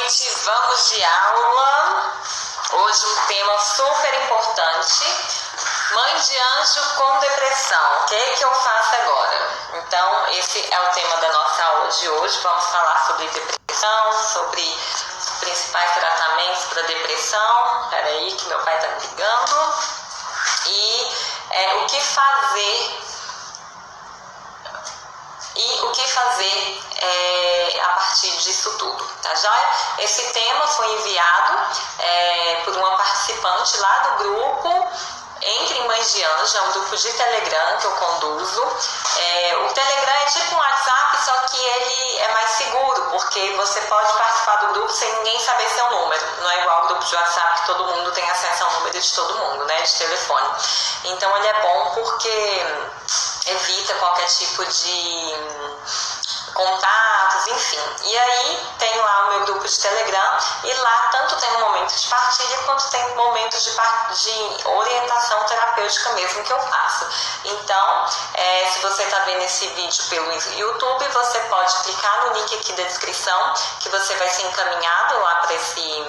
gente, vamos de aula. Hoje um tema super importante. Mãe de anjo com depressão. O que eu faço agora? Então, esse é o tema da nossa aula de hoje. Vamos falar sobre depressão, sobre os principais tratamentos para depressão. Peraí que meu pai tá me ligando. E o que fazer a partir disso tudo, tá joia? Esse tema foi enviado por uma participante lá do grupo Entre Mães de Anjo, é um grupo de Telegram que eu conduzo. O Telegram é tipo um WhatsApp, só que ele é mais seguro, porque você pode participar do grupo sem ninguém saber seu número. Não é igual o grupo de WhatsApp que todo mundo tem acesso ao número de todo mundo, né, de telefone. Então ele é bom porque evita qualquer tipo de contatos, enfim. E aí tem lá o meu grupo de Telegram e lá tanto tem um momento de partilha quanto tem momentos de orientação terapêutica mesmo que eu faço. Então, se você está vendo esse vídeo pelo YouTube, você pode clicar no link aqui da descrição que você vai ser encaminhado lá para esse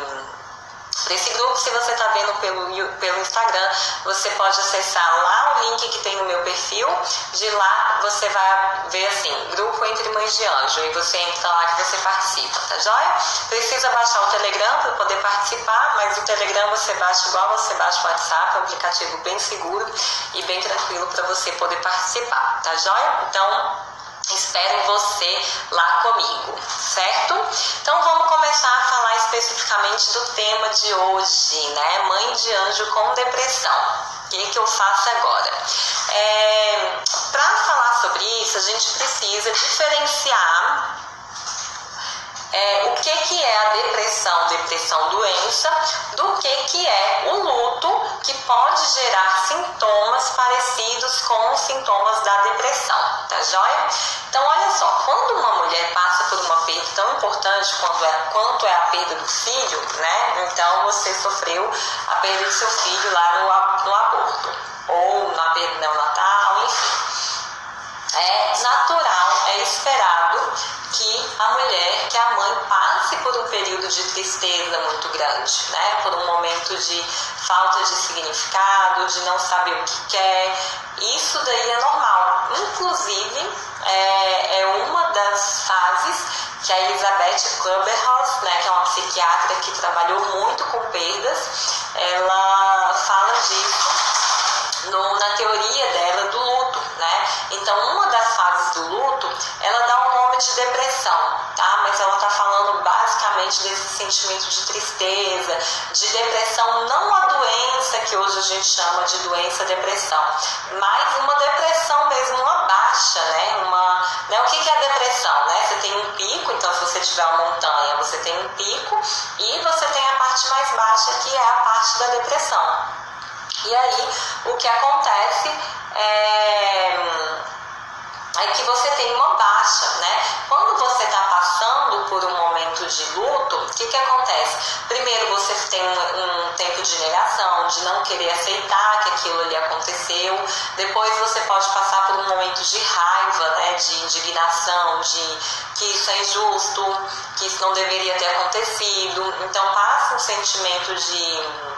grupo. Se você está vendo pelo Instagram, você pode acessar lá o link que tem no meu perfil. De lá você vai ver assim, Grupo Entre Mães de Anjo, e você entra lá que você participa, tá joia? Precisa baixar o Telegram para poder participar, mas o Telegram você baixa igual você baixa o WhatsApp, é um aplicativo bem seguro e bem tranquilo para você poder participar, tá joia? Então, espero você lá comigo, certo? Então vamos começar a falar especificamente do tema de hoje, né? Mãe de anjo com depressão. O que eu faço agora? Para falar sobre isso, a gente precisa diferenciar o que é a depressão doença, do que é o luto, que pode gerar sintomas parecidos com os sintomas da depressão, tá joia? Então olha só, quando uma mulher passa por uma perda tão importante quanto é a perda do filho, né? Então você sofreu a perda do seu filho lá no aborto, ou na perda neonatal, enfim. É natural, é esperado que a mãe passe por um período de tristeza muito grande, né? Por um momento de falta de significado, de não saber o que quer. Isso daí é normal. Inclusive, é uma das fases que a Elizabeth Kübler-Ross, né, que é uma psiquiatra que trabalhou muito com perdas, ela fala disso na teoria dela do luto, né? Então, uma das fases do luto, ela dá o nome de depressão, tá? Mas ela tá falando basicamente desse sentimento de tristeza, de depressão, não a doença que hoje a gente chama de doença-depressão, mas uma depressão mesmo, uma baixa, né? O que é a depressão, né? Você tem um pico, então se você tiver uma montanha, você tem um pico, e você tem a parte mais baixa, que é a parte da depressão. E aí, o que acontece é que você tem uma baixa, né? Quando você está passando por um momento de luto, o que acontece? Primeiro, você tem um tempo de negação, de não querer aceitar que aquilo ali aconteceu. Depois, você pode passar por um momento de raiva, né? De indignação, de que isso é injusto, que isso não deveria ter acontecido. Então, passa um sentimento de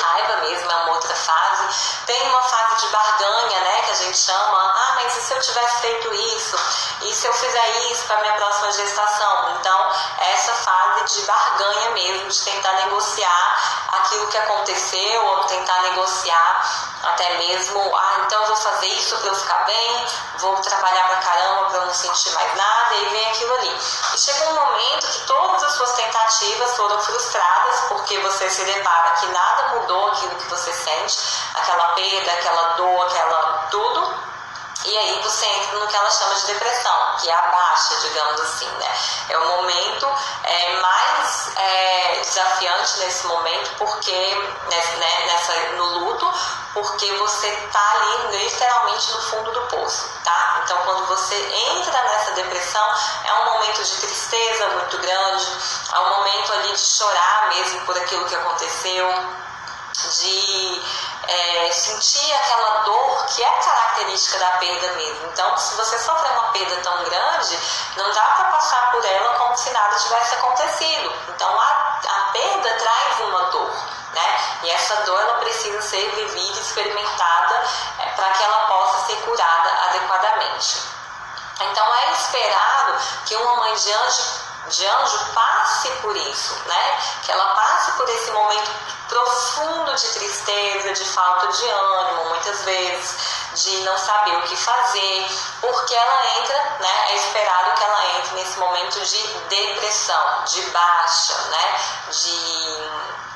raiva mesmo, é uma outra fase. Tem uma fase de barganha, né, que a gente chama, mas e se eu tivesse feito isso? E se eu fizer isso para minha próxima gestação? Então, essa fase de barganha mesmo, de tentar negociar aquilo que aconteceu, ou tentar negociar até mesmo, então eu vou fazer isso para eu ficar bem, vou trabalhar pra caramba para eu não sentir mais nada, e vem aquilo ali. E chega um momento que todas as suas tentativas foram frustradas, porque você se depara que nada mudou aquilo que você sente, aquela perda, aquela dor, aquela tudo. E aí você entra no que ela chama de depressão, que é a baixa, digamos assim, né? É o momento mais desafiante nesse momento, porque no luto, porque você tá ali literalmente no fundo do poço, tá? Então, quando você entra nessa depressão, é um momento de tristeza muito grande, é um momento ali de chorar mesmo por aquilo que aconteceu. de sentir aquela dor que é característica da perda mesmo. Então, se você sofre uma perda tão grande, não dá para passar por ela como se nada tivesse acontecido. Então, a perda traz uma dor, né? E essa dor ela precisa ser vivida, experimentada, para que ela possa ser curada adequadamente. Então, é esperado que uma mãe de anjo passe por isso, né? Que ela passe por esse momento profundo de tristeza, de falta de ânimo, muitas vezes, de não saber o que fazer, porque ela entra, né? É esperado que ela entre nesse momento de depressão, de baixa, né?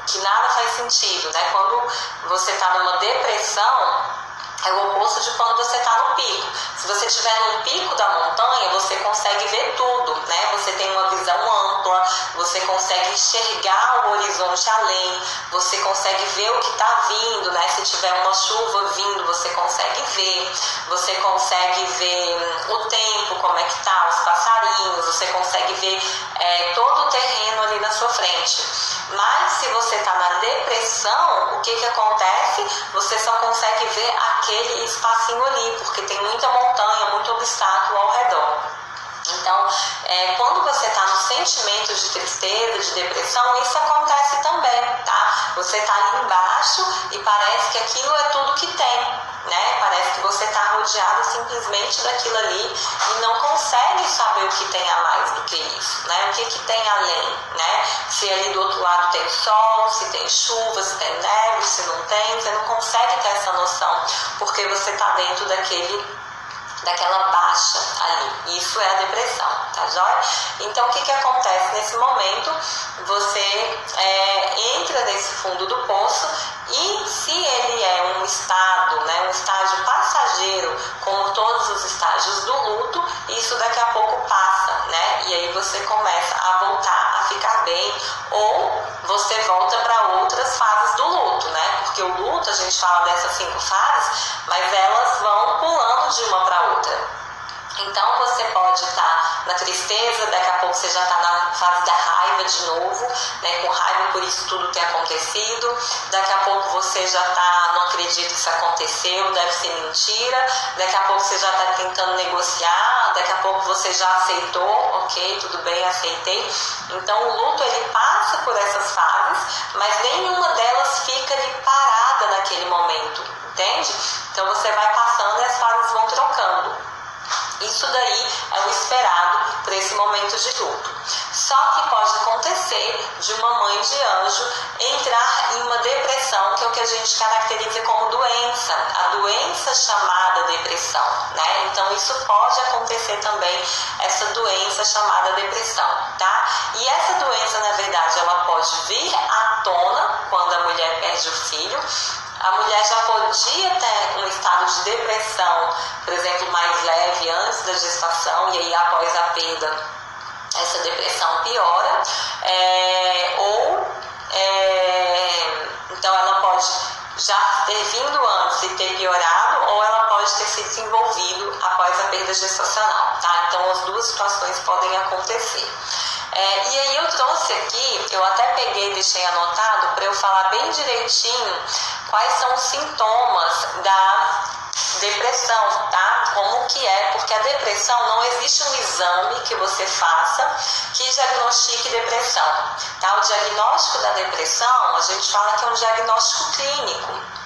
Que nada faz sentido, né? Quando você está numa depressão, é o oposto de quando você está no pico. Se você estiver no pico da montanha, você consegue ver tudo, né? Você tem uma visão ampla, você consegue enxergar o horizonte além, você consegue ver o que está vindo, né? Se tiver uma chuva vindo, você consegue ver o tempo, como é que tá, os passarinhos, você consegue ver todo o terreno ali na sua frente. Mas se você está na depressão, o que acontece? Você só consegue ver aquele espacinho ali, porque tem muita montanha, muito obstáculo ao redor. Então, quando você está no sentimento de tristeza, de depressão, isso acontece também, tá? Você está ali embaixo e parece que aquilo é tudo que tem, né? Parece que você está rodeado simplesmente daquilo ali e não consegue saber o que tem a mais do que isso, né? O que tem além, né? Se ali do outro lado tem sol, se tem chuva, se tem neve, se não tem, você não consegue ter essa noção, porque você está dentro daquela baixa ali. Isso é a depressão, tá joia? Então, o que acontece nesse momento? Você entra nesse fundo do poço e se ele é um estado, né, um estágio passageiro, como todos os estágios do luto, isso daqui a pouco passa, né? E aí você começa a voltar a ficar bem, ou você volta para outras fases do luto, né? Porque o luto, a gente fala dessas 5 fases, mas elas vão pulando de uma para outra. Então você pode estar na tristeza, daqui a pouco você já está na fase da raiva de novo, né, com raiva por isso tudo ter acontecido. Daqui a pouco você já está, não acredito que isso aconteceu, deve ser mentira. Daqui a pouco você já está tentando negociar, daqui a pouco você já aceitou, ok, tudo bem, aceitei. Então o luto ele passa por essas fases, mas nenhuma delas fica ali parada naquele momento, entende? Então você vai passando e as fases vão trocando. Isso daí é o esperado para esse momento de luto. Só que pode acontecer de uma mãe de anjo entrar em uma depressão, que é o que a gente caracteriza como doença, a doença chamada depressão, né? Então isso pode acontecer também, essa doença chamada depressão, tá? E essa doença, na verdade, ela pode vir à tona quando a mulher perde o filho. A mulher já podia ter um estado de depressão, por exemplo, mais leve antes da gestação, e aí após a perda essa depressão piora, então ela pode já ter vindo antes e ter piorado, ou ela pode ter se desenvolvido após a perda gestacional, tá? Então as duas situações podem acontecer. E aí eu trouxe aqui, eu até peguei e deixei anotado para eu falar bem direitinho quais são os sintomas da depressão, tá? Como que é, porque a depressão não existe um exame que você faça que diagnostique depressão, tá? O diagnóstico da depressão, a gente fala que é um diagnóstico clínico.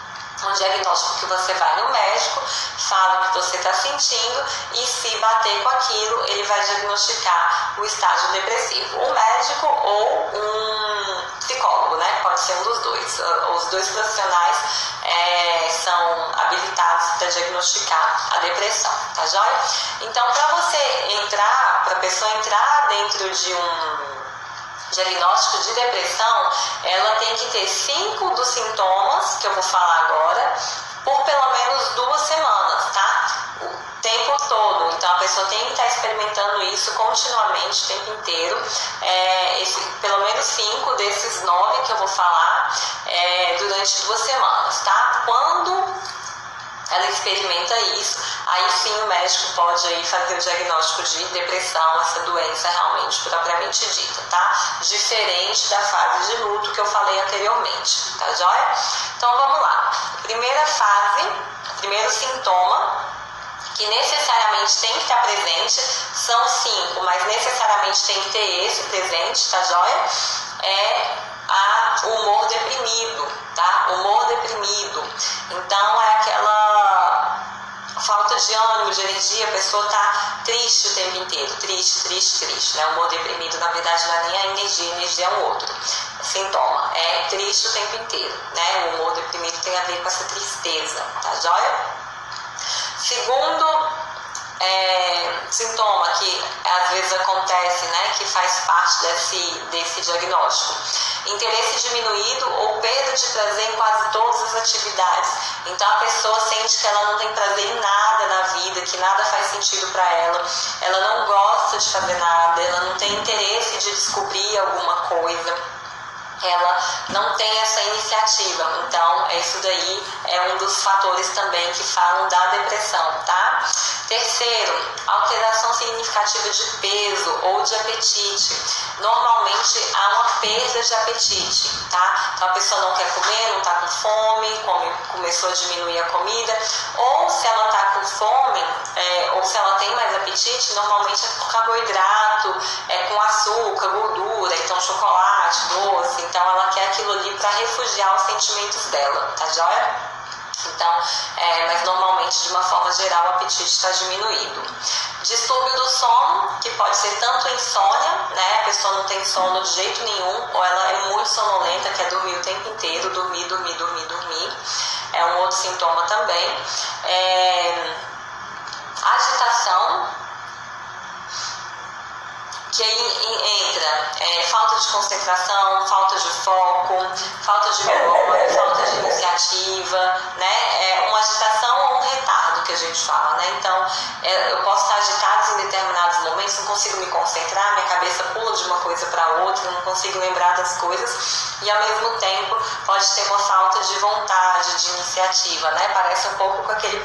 Um diagnóstico que você vai no médico, fala o que você está sentindo e se bater com aquilo, ele vai diagnosticar o estágio depressivo. Um médico ou um psicólogo, né? Pode ser um dos dois. Os dois profissionais são habilitados para diagnosticar a depressão, tá joia? Então, para você entrar, para a pessoa entrar dentro de um diagnóstico de depressão, ela tem que ter 5 dos sintomas que eu vou falar agora por pelo menos 2 semanas, tá? O tempo todo. Então a pessoa tem que estar experimentando isso continuamente, o tempo inteiro. Pelo menos 5 desses 9 que eu vou falar durante 2 semanas, tá? Quando ela experimenta isso, aí sim o médico pode aí fazer o diagnóstico de depressão, essa doença realmente propriamente dita, tá? Diferente da fase de luto que eu falei anteriormente, tá joia? Então vamos lá. Primeira fase, primeiro sintoma que necessariamente tem que estar presente, são 5, mas necessariamente tem que ter esse presente, tá joia? É o humor deprimido, tá? Humor deprimido. Então é aquela falta de ânimo, de energia, a pessoa tá triste o tempo inteiro, triste, né? O humor deprimido, na verdade, não é nem a energia é um outro sintoma, é triste o tempo inteiro, né? O humor deprimido tem a ver com essa tristeza, tá joia? Segundo sintoma que às vezes acontece, né, que faz parte desse diagnóstico: interesse diminuído ou perda de prazer em quase todas as atividades. Então a pessoa sente que ela não tem prazer em nada na vida, que nada faz sentido para ela não gosta de fazer nada, ela não tem interesse de descobrir alguma coisa, ela não tem essa iniciativa. Então, isso daí é um dos fatores também que falam da depressão, tá? Terceiro, alteração significativa de peso ou de apetite. Normalmente há uma perda de apetite, tá? Então a pessoa não quer comer, não tá com fome, começou a diminuir a comida, ou se ela tá com fome, ou se ela tem mais apetite, normalmente é por carboidrato, com açúcar, gordura, então chocolate, doce. Então ela quer aquilo ali para refugiar os sentimentos dela, tá joia? Então, mas normalmente, de uma forma geral, o apetite está diminuído. Distúrbio do sono, que pode ser tanto insônia, né? A pessoa não tem sono de jeito nenhum, ou ela é muito sonolenta, quer dormir o tempo inteiro, dormir. É um outro sintoma também. Agitação, que aí entra falta de concentração, falta de foco, falta de memória, falta de iniciativa, né? Uma agitação ou um retardo que a gente fala, né? Então, eu posso estar agitado em determinados momentos, não consigo me concentrar, minha cabeça pula de uma coisa para outra, não consigo lembrar das coisas, e ao mesmo tempo pode ter uma falta de vontade, de iniciativa, né? Parece um pouco com aquele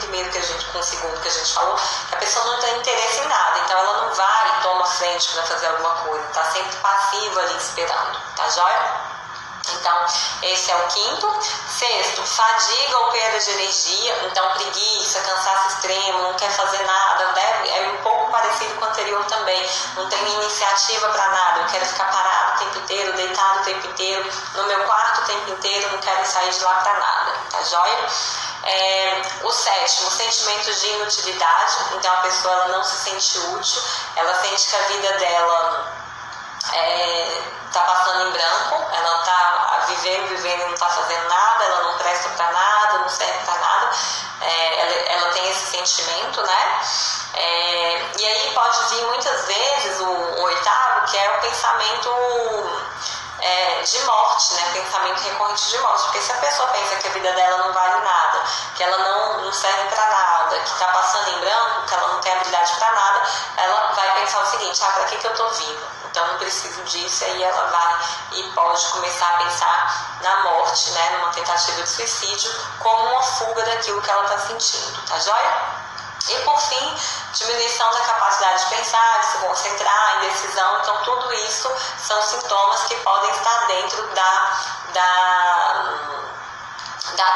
com o segundo que a gente falou, que a pessoa não tem interesse em nada, então ela não vai e toma frente para fazer alguma coisa, tá sempre passiva ali esperando, tá joia? Então, esse é o quinto. Sexto, fadiga ou perda de energia, então preguiça, cansaço extremo, não quer fazer nada, né? É um pouco parecido com o anterior também, não tem iniciativa para nada, eu quero ficar parado o tempo inteiro, deitado o tempo inteiro, no meu quarto o tempo inteiro, não quero sair de lá para nada, tá joia? O sétimo, sentimentos de inutilidade, então a pessoa ela não se sente útil, ela sente que a vida dela tá passando em branco, ela tá vivendo e não tá fazendo nada, ela não presta para nada, não serve para nada, ela tem esse sentimento, né? E aí pode vir muitas vezes o oitavo, que é o pensamento de morte, né? Pensamento recorrente de morte, porque se a pessoa pensa que a vida dela não vale nada, que ela não serve para nada, que tá passando em branco, que ela não tem habilidade para nada, ela vai pensar o seguinte: para que eu tô viva? Então não preciso disso, aí ela vai e pode começar a pensar na morte, né? Numa tentativa de suicídio, como uma fuga daquilo que ela tá sentindo, tá joia? E por fim, diminuição da capacidade de pensar, de se concentrar, indecisão. Então tudo isso são sintomas que podem estar dentro da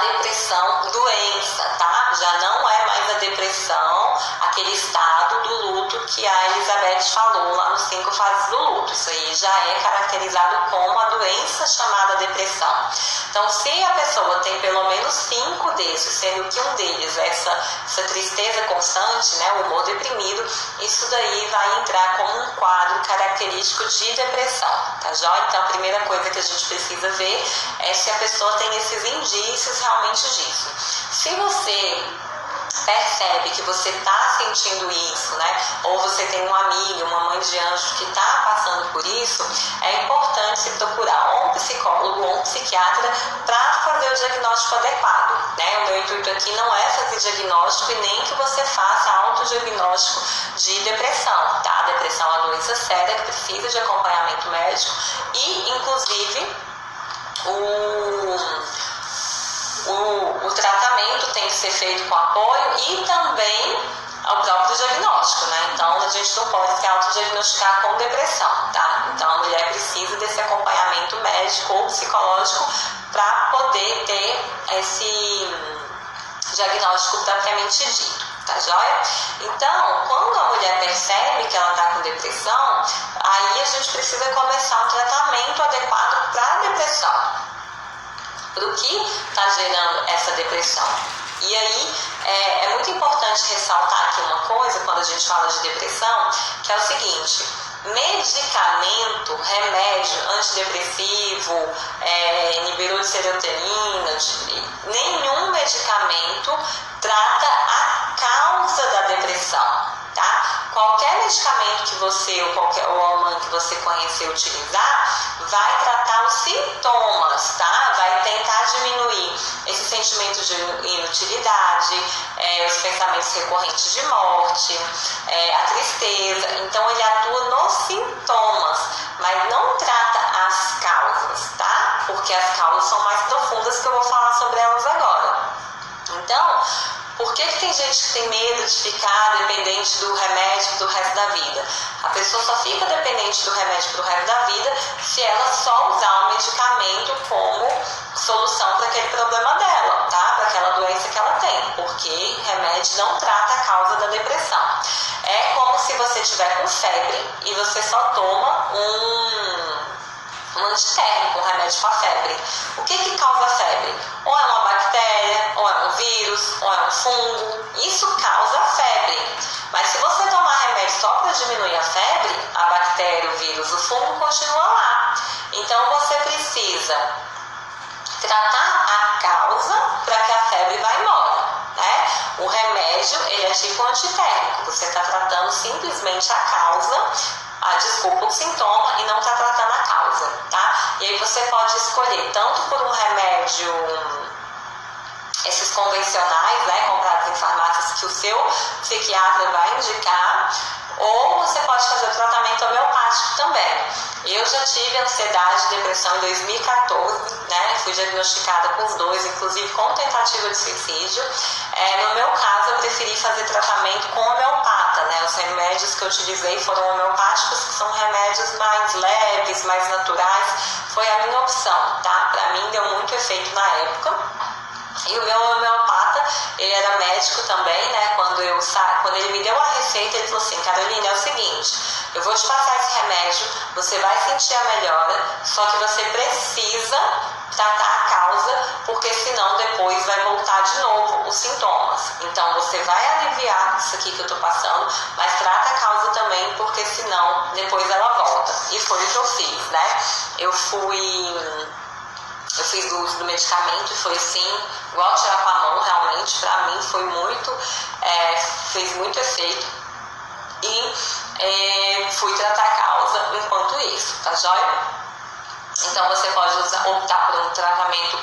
depressão doença, tá? Já não é mais a depressão, aquele estado do luto que a Elizabeth falou lá nos 5 fases do luto. Isso aí já é caracterizado como a doença chamada depressão. Então, se a pessoa tem pelo menos 5 desses, sendo que um deles é essa tristeza constante, né, o humor deprimido, isso daí vai entrar como um quadro característico de depressão, tá joia? Então, a primeira coisa que a gente precisa ver é se a pessoa tem esses indícios realmente disso. Se você percebe que você está sentindo isso, né? Ou você tem um amigo, uma mãe de anjo que está passando por isso, é importante se procurar ou um psicólogo ou um psiquiatra para fazer o diagnóstico adequado, né? O meu intuito aqui não é fazer diagnóstico e nem que você faça autodiagnóstico de depressão, tá? A depressão é uma doença séria que precisa de acompanhamento médico e, inclusive, o tratamento tem que ser feito com apoio e também ao próprio diagnóstico, né? Então a gente não pode se autodiagnosticar com depressão, tá? Então a mulher precisa desse acompanhamento médico ou psicológico para poder ter esse diagnóstico propriamente dito, tá joia? Então, quando a mulher percebe que ela está com depressão, aí a gente precisa começar um tratamento adequado para a depressão, para o que está gerando essa depressão. E aí é muito importante ressaltar aqui uma coisa quando a gente fala de depressão, que é o seguinte: medicamento, remédio antidepressivo, inibidor de serotonina, nenhum medicamento trata a causa da depressão, tá? Qualquer medicamento que você ou qualquer hormônio que você conhecer utilizar vai tratar os sintomas, tá? Vai tentar diminuir esse sentimento de inutilidade, os pensamentos recorrentes de morte, a tristeza. Então ele atua nos sintomas, mas não trata as causas, tá? Porque as causas são mais profundas, que eu vou falar sobre elas agora. Então, por que tem gente que tem medo de ficar dependente do remédio pro resto da vida? A pessoa só fica dependente do remédio pro resto da vida se ela só usar o medicamento como solução para aquele problema dela, tá? Para aquela doença que ela tem, porque remédio não trata a causa da depressão. É como se você tiver com febre e você só toma um antitérmico, um remédio para febre. O que causa febre? Ou é uma bactéria, ou é um vírus, ou é um fungo. Isso causa febre. Mas se você tomar remédio só para diminuir a febre, a bactéria, o vírus, o fungo continua lá. Então você precisa tratar a causa para que a febre vá embora, né? O remédio, ele é tipo um antitérmico. Você está tratando simplesmente a causa, o sintoma, e não está tratando a causa, tá? E aí você pode escolher tanto por um remédio, esses convencionais, né, comprados em farmácias, que o seu psiquiatra vai indicar, ou você pode fazer o tratamento homeopático também. Eu já tive ansiedade e depressão em 2014, né? Fui diagnosticada com os dois, inclusive com tentativa de suicídio. No meu caso, eu preferi fazer tratamento com homeopata, né? Os remédios que eu utilizei foram homeopáticos, que são remédios mais leves, mais naturais. Foi a minha opção, tá? Pra mim deu muito efeito na época. E o meu homeopata, ele era médico também, né? Quando ele me deu a receita, ele falou assim: Carolina, é o seguinte, eu vou te passar esse remédio, você vai sentir a melhora, só que você precisa tratar a causa, porque senão depois vai voltar de novo os sintomas. Então você vai aliviar isso aqui que eu tô passando, mas trata a causa também, porque senão depois ela volta. E foi o que eu fiz, né? Eu fiz uso do medicamento e foi assim, igual tirar com a mão, realmente, pra mim foi muito, fez muito efeito. E fui tratar a causa enquanto isso, tá joia? Então você pode optar por um tratamento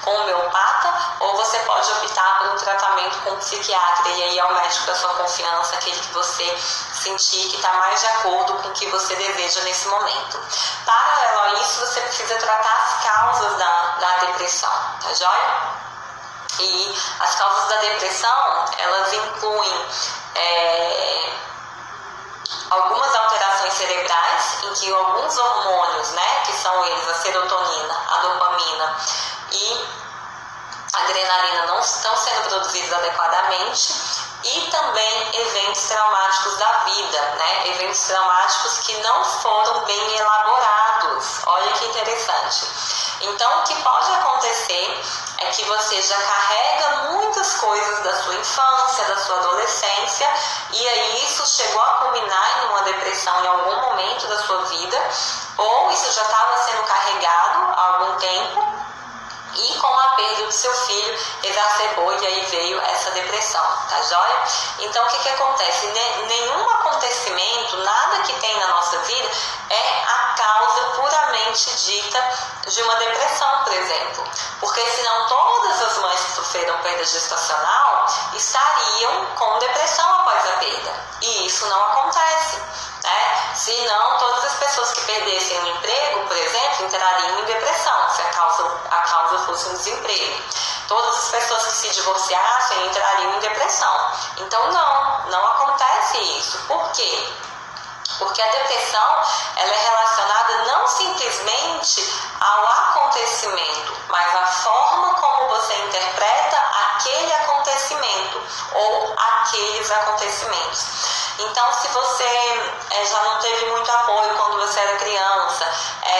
com homeopata, ou você pode optar por um tratamento com psiquiatra, e aí é o médico da sua confiança, aquele que você sentir que está mais de acordo com o que você deseja nesse momento. Paralelo a isso, você precisa tratar as causas da depressão, tá joia? E as causas da depressão, elas incluem algumas alterações cerebrais, em que alguns hormônios, né, que são eles, a serotonina, a dopamina e a adrenalina, não estão sendo produzidos adequadamente, e também eventos traumáticos da vida, né, eventos traumáticos que não foram bem elaborados. Olha que interessante. Então, o que pode acontecer é que você já carrega muitas coisas da sua infância, da sua adolescência, e aí isso chegou a culminar em uma depressão em algum momento da sua vida, ou isso já estava sendo carregado há algum tempo, e com a perda do seu filho exacerbou, e aí veio essa depressão, tá joia? Então o que acontece? Nenhum acontecimento, nada que tem na nossa vida é a causa puramente dita de uma depressão, por exemplo, porque senão todas as mães que sofreram perda gestacional estariam com depressão após a perda, e isso não acontece, né? Se não, todas as pessoas que perdessem o emprego, por exemplo, que entrariam em depressão se a causa fosse um desemprego. Todas as pessoas que se divorciassem entrariam em depressão. Então não acontece isso. Por quê? Porque a depressão, ela é relacionada não simplesmente ao acontecimento, mas à forma como você interpreta aquele acontecimento ou aqueles acontecimentos. Então, se você já não teve muito apoio quando você era criança,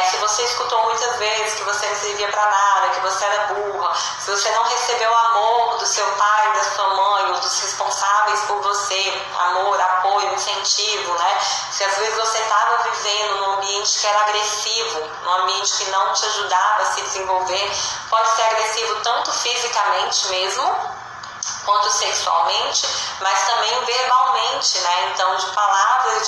se você escutou muitas vezes que você não servia para nada, que você era burra, se você não recebeu o amor do seu pai, da sua mãe, ou dos responsáveis por você, amor, apoio, incentivo, né? Se às vezes você estava vivendo num ambiente que era agressivo, num ambiente que não te ajudava a se desenvolver, pode ser agressivo tanto fisicamente mesmo, quanto sexualmente, mas também verbalmente, né? Então, de palavras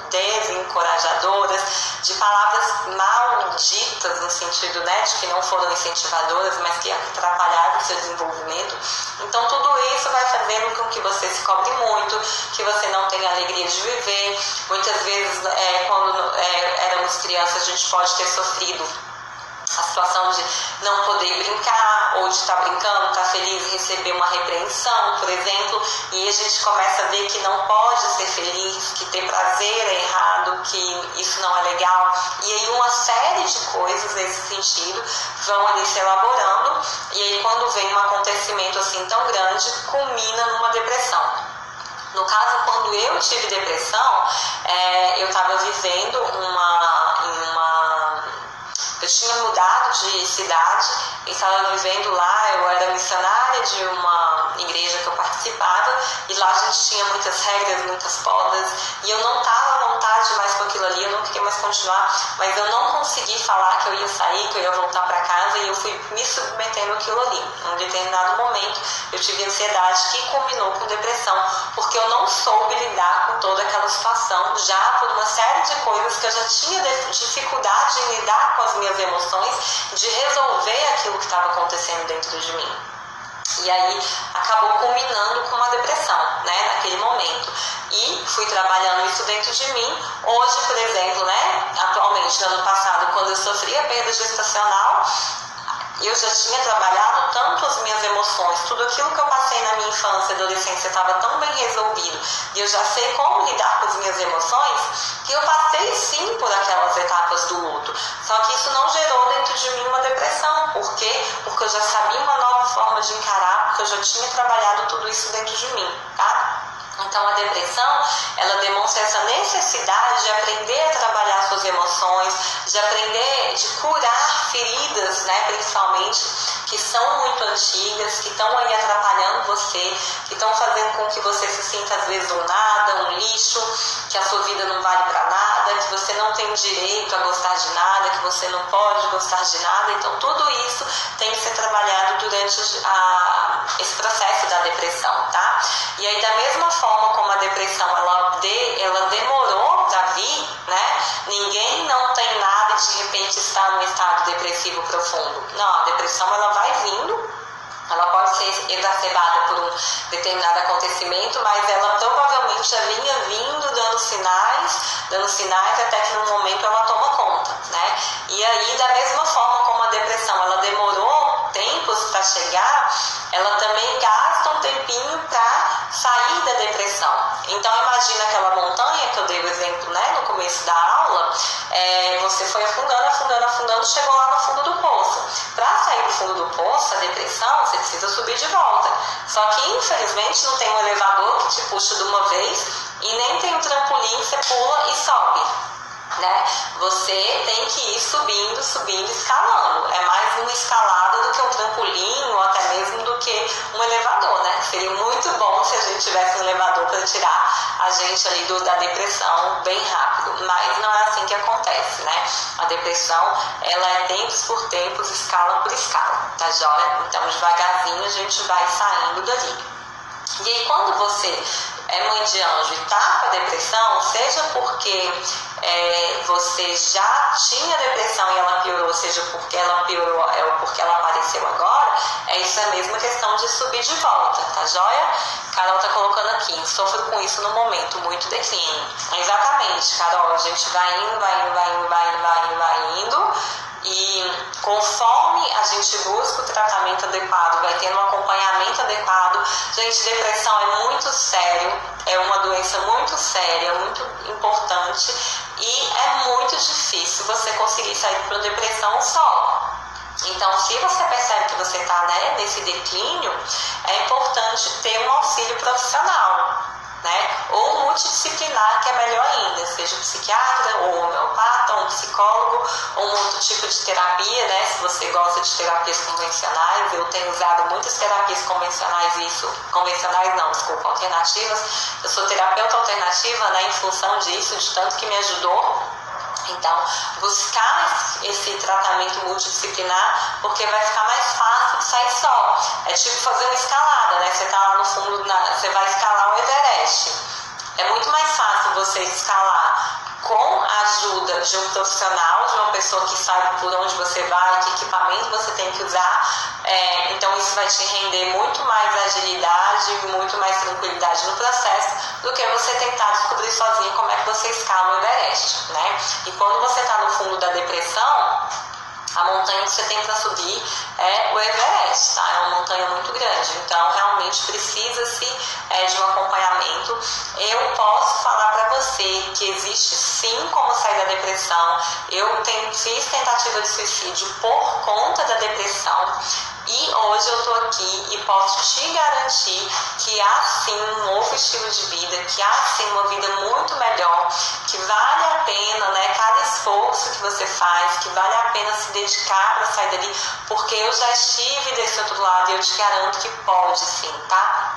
desencorajadoras, de palavras malditas, no sentido, né, de que não foram incentivadoras, mas que atrapalharam o seu desenvolvimento. Então, tudo isso vai fazendo com que você se cobre muito, que você não tenha alegria de viver. Muitas vezes, quando éramos crianças, a gente pode ter sofrido a situação de não poder brincar, ou de estar brincando, estar feliz e receber uma repreensão, por exemplo, e a gente começa a ver que não pode ser feliz, que ter prazer é errado, que isso não é legal, e aí uma série de coisas nesse sentido vão ali se elaborando, e aí quando vem um acontecimento assim tão grande, culmina numa depressão. No caso, quando eu tive depressão, eu estava vivendo eu tinha mudado de cidade e estava vivendo lá. Eu era missionária de uma igreja que eu participava, e lá a gente tinha muitas regras, muitas podas, e eu não estava à vontade mais com aquilo ali, eu não queria mais continuar, mas eu não consegui falar que eu ia sair, que eu ia voltar para casa, e eu fui me submetendo àquilo ali. Em um determinado momento eu tive ansiedade que combinou com depressão, porque eu não soube lidar com toda aquela situação, já por uma série de coisas que eu já tinha dificuldade em lidar com as minhas emoções, de resolver aquilo que estava acontecendo dentro de mim. E aí acabou culminando com uma depressão, né, naquele momento. E fui trabalhando isso dentro de mim. Hoje, por exemplo, né, atualmente, no ano passado, quando eu sofri a perda gestacional, eu já tinha trabalhado tanto as minhas emoções, tudo aquilo que eu passei na minha infância e adolescência estava tão bem resolvido, e eu já sei como lidar com as minhas emoções, que eu passei sim por aquelas etapas do luto. Só que isso não gerou dentro de mim uma depressão. Por quê? Porque eu já sabia uma nova forma de encarar, porque eu já tinha trabalhado tudo isso dentro de mim, tá? Então, a depressão, ela demonstra essa necessidade de aprender a trabalhar suas emoções, de aprender, de curar feridas, né, principalmente, que são muito antigas, que estão aí atrapalhando você, que estão fazendo com que você se sinta, às vezes, um nada, um lixo, que a sua vida não vale para nada, que você não tem direito a gostar de nada, que você não pode gostar de nada. Então, tudo isso tem que ser trabalhado durante esse processo da depressão, tá? E aí, da mesma forma como a depressão ela demorou para vir, né? Ninguém não tem nada e de repente está num estado depressivo profundo. Não, a depressão ela vai vindo, ela pode ser exacerbada por um determinado acontecimento, mas ela provavelmente já vinha vindo dando sinais até que no momento ela toma conta, né? E aí, da mesma forma como a depressão ela demorou tempos para chegar, ela também gasta um tempinho para sair da depressão. Então, imagina aquela montanha que eu dei o exemplo, né, no começo da aula. Você foi afundando, chegou lá no fundo do poço. Para sair do fundo do poço, a depressão, você precisa subir de volta. Só que, infelizmente, não tem um elevador que te puxa de uma vez, e nem tem um trampolim que você pula e sobe, né? Você tem que ir subindo, escalando. É mais uma escalada do que um trampolim, ou até mesmo do que um elevador, né? Seria muito bom se a gente tivesse um elevador para tirar a gente ali da depressão bem rápido, mas não é assim que acontece, né? A depressão, ela é tempos por tempos, escala por escala, tá joia? Então, devagarzinho a gente vai saindo dali. E aí, quando você é mãe de anjo e tá com a depressão, seja porque você já tinha depressão e ela piorou, seja porque ela piorou ou porque ela apareceu agora, é isso a mesma questão de subir de volta, tá joia? Carol tá colocando aqui, sofro com isso no momento, muito declínio. Exatamente, Carol, a gente vai indo, gente busca o tratamento adequado, vai tendo um acompanhamento adequado. Gente, depressão é muito sério, é uma doença muito séria, muito importante e é muito difícil você conseguir sair de uma depressão só. Então, se você percebe que você está, né, nesse declínio, é importante ter um auxílio profissional, né? Ou multidisciplinar, que é melhor ainda, seja um psiquiatra, ou um homeopata, ou um psicólogo, ou um outro tipo de terapia, né? Se você gosta de terapias convencionais, eu tenho usado muitas terapias alternativas. Eu sou terapeuta alternativa, né, em função disso, de tanto que me ajudou. Então, buscar esse tratamento multidisciplinar, porque vai ficar mais fácil de sair só. É tipo fazer uma escalada, né? Você tá lá no fundo, você vai escalar o Everest. É muito mais fácil você escalar com a ajuda de um profissional, de uma pessoa que sabe por onde você vai, que equipamento você tem que usar. Então isso vai te render muito mais agilidade, muito mais tranquilidade no processo, do que você tentar descobrir sozinho como é que você escala o Everest, né? E quando você está no fundo da depressão, a montanha que você tem para subir é o Everest, tá? É uma montanha muito grande, então realmente precisa-se de um acompanhamento. Eu posso falar para você que existe sim como sair da depressão. Eu fiz tentativa de suicídio por conta da depressão. E hoje eu estou aqui e posso te garantir que há sim um novo estilo de vida, que há sim uma vida muito melhor, que vale a pena, né, cada esforço que você faz, que vale a pena se dedicar para sair dali, porque eu já estive desse outro lado e eu te garanto que pode sim, tá?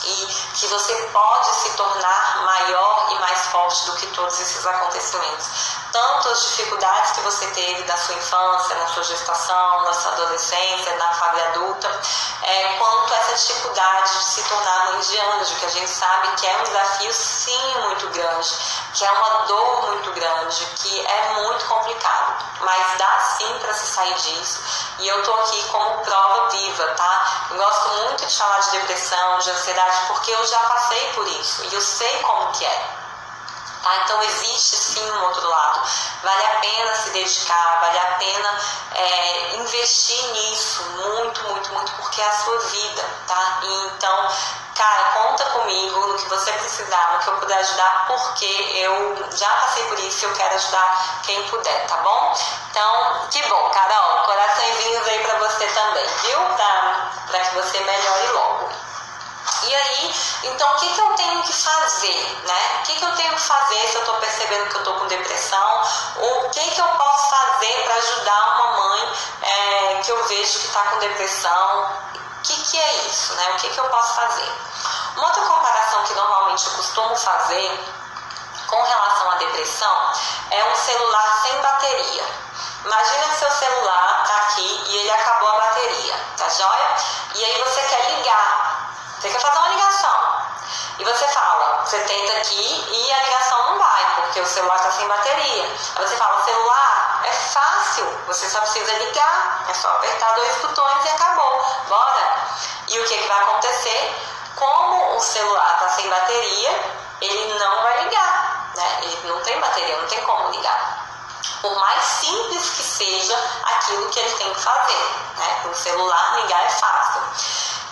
E que você pode se tornar maior e mais forte do que todos esses acontecimentos. Tanto as dificuldades que você teve na sua infância, na sua gestação, na sua adolescência, na fase adulta, quanto essa dificuldade de se tornar mãe de anjo, que a gente sabe que é um desafio sim muito grande, que é uma dor muito grande, que é muito complicado, mas dá sim para se sair disso. E eu tô aqui como prova viva, tá? Eu gosto muito de falar de depressão, de ansiedade, porque eu já passei por isso e eu sei como que é. Tá? Então existe sim um outro lado. Vale a pena se dedicar, vale a pena investir nisso muito, muito, muito, porque é a sua vida, tá? E então, cara, conta comigo no que você precisar, no que eu puder ajudar, porque eu já passei por isso e eu quero ajudar quem puder, tá bom? Então, que bom, Carol, coraçõezinhos aí pra você também, viu? Pra que você melhore logo. E aí, então o que eu tenho que fazer, né? O que eu tenho que fazer se eu estou percebendo que eu estou com depressão? Ou o que eu posso fazer para ajudar uma mãe que eu vejo que está com depressão? O que é isso, né? O que eu posso fazer? Uma outra comparação que normalmente eu costumo fazer com relação à depressão é um celular sem bateria. Imagina que seu celular está aqui e ele acabou a bateria, tá joia? E aí você quer ligar. Você quer fazer uma ligação e você fala, você tenta aqui e a ligação não vai, porque o celular está sem bateria. Aí você fala, celular é fácil, você só precisa ligar, é só apertar 2 botões e acabou, bora. E o que vai acontecer? Como o celular está sem bateria, ele não vai ligar, né? Ele não tem bateria, não tem como ligar. Por mais simples que seja aquilo que ele tem que fazer, né? O celular ligar é fácil.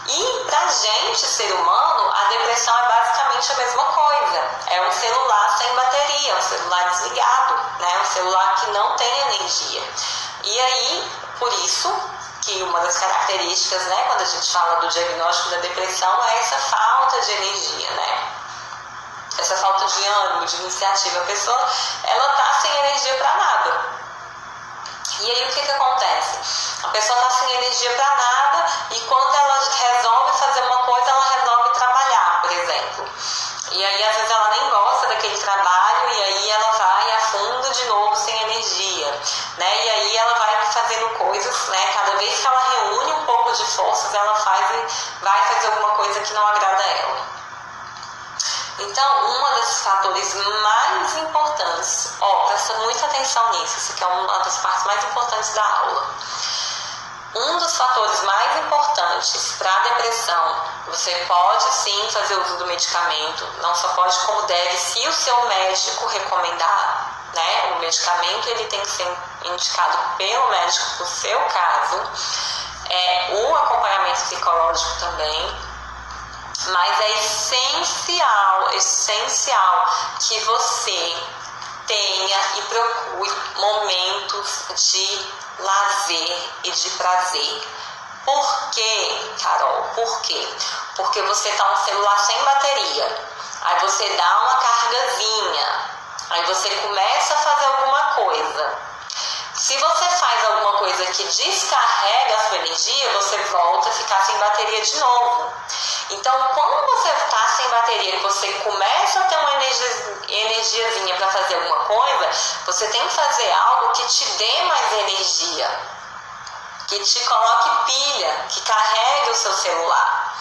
E pra gente, ser humano, a depressão é basicamente a mesma coisa. É um celular sem bateria, um celular desligado, né? Um celular que não tem energia. E aí, por isso que uma das características, né, quando a gente fala do diagnóstico da depressão, é essa falta de energia, né? Essa falta de ânimo, de iniciativa. A pessoa, ela tá sem energia para nada. E aí o que acontece? A pessoa está sem energia para nada e quando ela resolve fazer uma coisa, ela resolve trabalhar, por exemplo. E aí às vezes ela nem gosta daquele trabalho e aí ela vai a fundo de novo sem energia, né? E aí ela vai fazendo coisas, né? Cada vez que ela reúne um pouco de forças, ela vai fazer alguma coisa que não agrada a ela. Então, um dos fatores mais importantes, presta muita atenção nisso, isso aqui é uma das partes mais importantes da aula. Um dos fatores mais importantes para a depressão, você pode sim fazer uso do medicamento, não só pode como deve, se o seu médico recomendar, né? O medicamento ele tem que ser indicado pelo médico para o seu caso, o acompanhamento psicológico também. Mas é essencial que você tenha e procure momentos de lazer e de prazer. Por quê, Carol? Por quê? Porque você tá no celular sem bateria, aí você dá uma cargazinha, aí você começa a fazer alguma coisa. Se você faz alguma coisa que descarrega a sua energia, você volta a ficar sem bateria de novo. Então, quando você está sem bateria, que você começa a ter uma energiazinha para fazer alguma coisa, você tem que fazer algo que te dê mais energia, que te coloque pilha, que carregue o seu celular.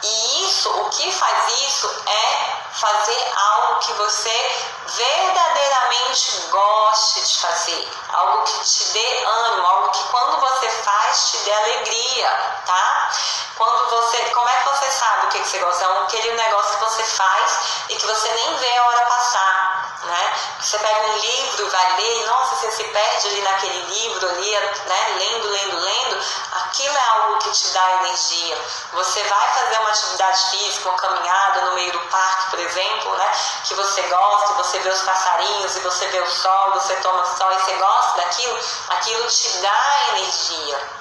E isso, o que faz isso é fazer algo que você verdadeiramente goste de fazer, algo que te dê ânimo, algo que quando você faz te dê alegria, tá? Como é que você sabe o que você gosta? É aquele negócio que você faz e que você nem vê a hora passar, né? Você pega um livro, vai ler, e nossa, você se perde ali naquele livro ali, né? Lendo, aquilo é algo que te dá energia. Você vai fazer uma atividade física, uma caminhada no meio do parque, por exemplo, né? Que você gosta, você vê os passarinhos, e você vê o sol, você toma sol e você gosta daquilo, aquilo te dá energia.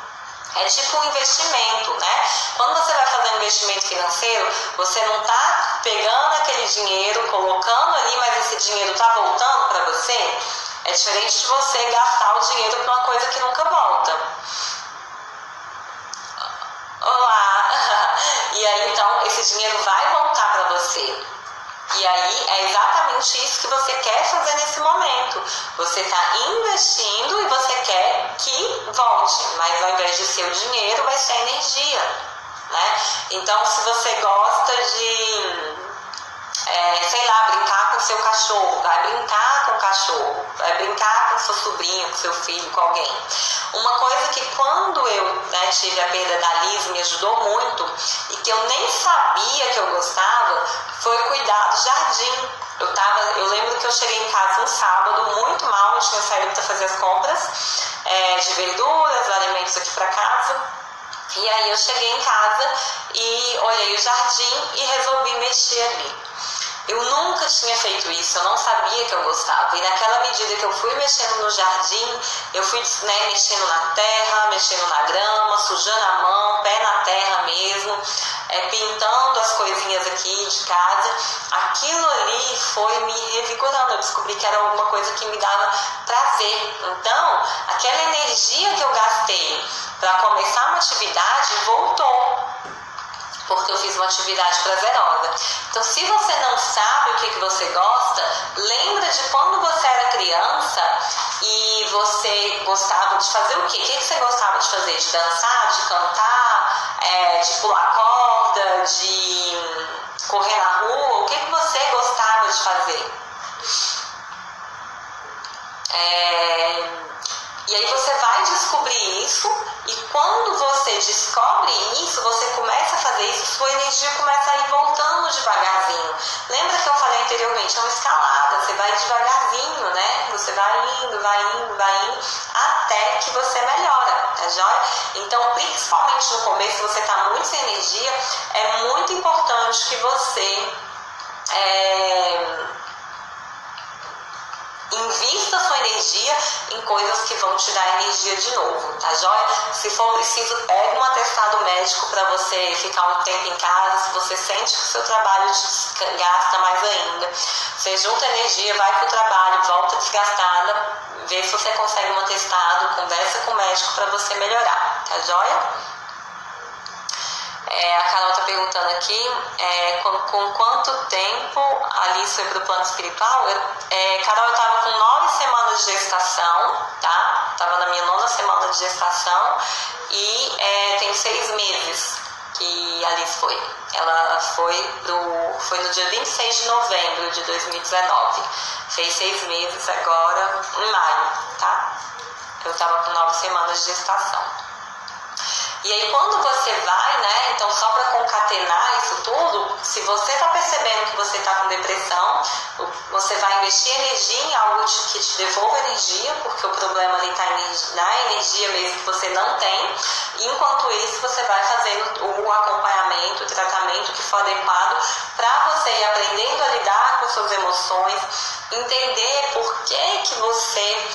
É tipo um investimento, né? Quando você vai fazer um investimento financeiro, você não está pegando aquele dinheiro, colocando ali, mas esse dinheiro está voltando para você. É diferente de você gastar o dinheiro para uma coisa que nunca volta. Olá! E aí, então, esse dinheiro vai voltar para você. E aí, é exatamente isso que você quer fazer nesse momento. Você está investindo e você quer que volte. Mas ao invés de ser o dinheiro, vai ser a energia, né? Então, se você gosta de, brincar com seu cachorro, vai brincar com o cachorro, vai brincar com seu sobrinho, com seu filho, com alguém. Uma coisa que quando eu tive a perda da Liz me ajudou muito e que eu nem sabia que eu gostava foi cuidar do jardim. Eu lembro que eu cheguei em casa um sábado muito mal, eu tinha saído para fazer as compras de verduras, alimentos aqui para casa. E aí eu cheguei em casa e olhei o jardim e resolvi mexer ali. Eu nunca tinha feito isso, eu não sabia que eu gostava. E naquela medida que eu fui mexendo no jardim, eu fui mexendo na terra, mexendo na grama, sujando a mão, pé na terra mesmo, pintando as coisinhas aqui de casa. Aquilo ali foi me revigorando, eu descobri que era alguma coisa que me dava prazer. Então, aquela energia que eu gastei para começar uma atividade voltou, porque eu fiz uma atividade prazerosa. Então, se você não sabe o que você gosta, lembra de quando você era criança e você gostava de fazer o quê? O que você gostava de fazer? De dançar, de cantar, de pular corda, de correr na rua? O que você gostava de fazer? E aí você vai descobrir isso, e quando você descobre isso, você começa a fazer isso, sua energia começa a ir voltando devagarzinho. Lembra que eu falei anteriormente, é uma escalada, você vai devagarzinho, né? Você vai indo, até que você melhora, tá joia? Então, principalmente no começo, você tá muito sem energia, é muito importante que você invista sua energia em coisas que vão te dar energia de novo, tá joia? Se for preciso, pega um atestado médico para você ficar um tempo em casa. Se você sente que o seu trabalho te gasta mais ainda, você junta energia, vai pro trabalho, volta desgastada, vê se você consegue um atestado, conversa com o médico para você melhorar, tá joia? A Carol está perguntando aqui, com quanto tempo a Alice foi para o plano espiritual? Carol, eu estava com 9 semanas de gestação, tá? Estava na minha 9ª semana de gestação e tem 6 meses que a Alice foi. Ela foi no dia 26 de novembro de 2019. Fez 6 meses agora em maio, tá? Eu estava com 9 semanas de gestação. E aí quando você vai, né, então só para concatenar isso tudo, se você está percebendo que você está com depressão, você vai investir energia em algo que te devolva energia, porque o problema ali está na energia mesmo que você não tem. E enquanto isso, você vai fazendo o acompanhamento, o tratamento que for adequado para você ir aprendendo a lidar com suas emoções, entender por que você,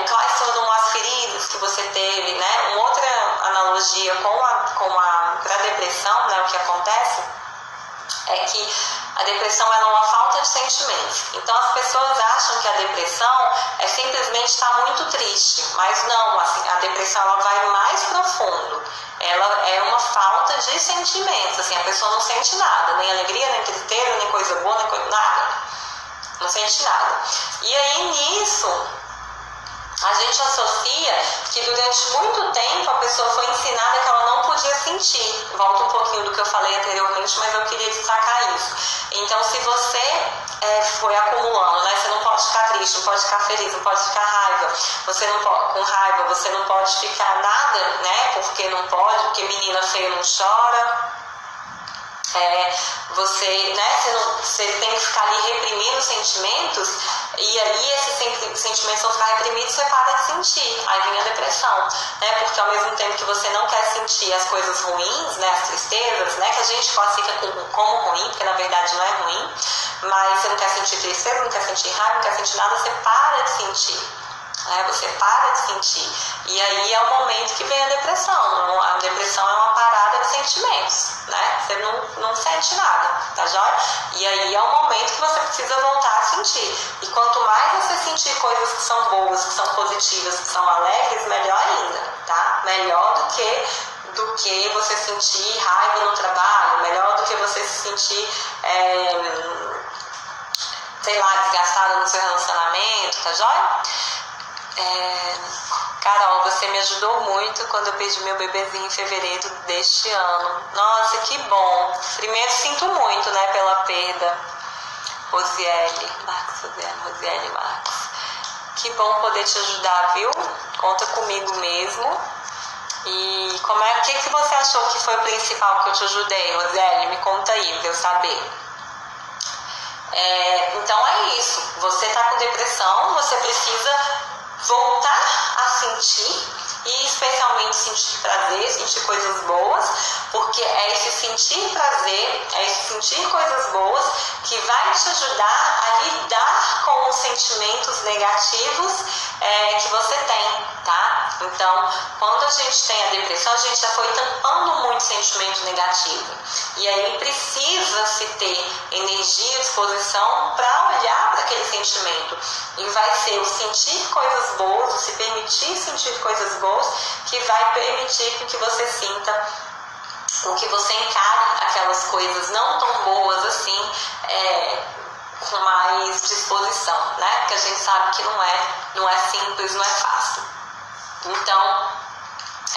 quais foram as feridas que você teve, né? Uma outra analogia com a depressão, né? O que acontece é que a depressão ela é uma falta de sentimentos. Então as pessoas acham que a depressão é simplesmente estar muito triste, mas não, assim, a depressão ela vai mais profundo. Ela é uma falta de sentimentos, assim, a pessoa não sente nada, nem alegria, nem tristeza, nem coisa boa, nem coisa, nada. Não sente nada. E aí nisso a gente associa que durante muito tempo a pessoa foi ensinada que ela não podia sentir. Volta um pouquinho do que eu falei anteriormente, mas eu queria destacar isso. Então, se você foi acumulando, né? Você não pode ficar triste, não pode ficar feliz, não pode ficar com raiva, você não pode ficar nada, né? Porque não pode, porque menina feia não chora. Você tem que ficar ali reprimindo sentimentos, e aí esses sentimentos vão ficar reprimidos, você para de sentir, aí vem a depressão, né? Porque ao mesmo tempo que você não quer sentir as coisas ruins, né? As tristezas, né? Que a gente classifica como ruim, porque na verdade não é ruim, mas você não quer sentir tristeza, não quer sentir raiva, não quer sentir nada, você para de sentir. Você para de sentir, e aí é o momento que vem a depressão. A depressão é uma parada de sentimentos, né? Você não sente nada, tá joia? E aí é o momento que você precisa voltar a sentir, e quanto mais você sentir coisas que são boas, que são positivas, que são alegres, melhor ainda, tá? Melhor do que você sentir raiva no trabalho, melhor do que você se sentir desgastada no seu relacionamento, tá joia? Carol, você me ajudou muito quando eu perdi meu bebezinho em fevereiro deste ano. Nossa, que bom. Primeiro, sinto muito, né, pela perda. Rosiele Marcos. Que bom poder te ajudar, viu? Conta comigo mesmo. E o que você achou que foi o principal que eu te ajudei, Rosiele? Me conta aí, pra eu saber. Então é isso. Você tá com depressão, você precisa voltar a sentir, e especialmente sentir prazer, sentir coisas boas, porque é esse sentir prazer, é esse sentir coisas boas que vai te ajudar a lidar com os sentimentos negativos que você tem, tá? Então, quando a gente tem a depressão, a gente já foi tampando muito sentimento negativo, e aí precisa-se ter energia e disposição para olhar para aquele sentimento, e vai ser o sentir coisas boas, o se permitir sentir coisas boas, que vai permitir que você sinta, ou que você encare aquelas coisas não tão boas assim, com mais disposição, né? Porque a gente sabe que não é simples, não é fácil. Então,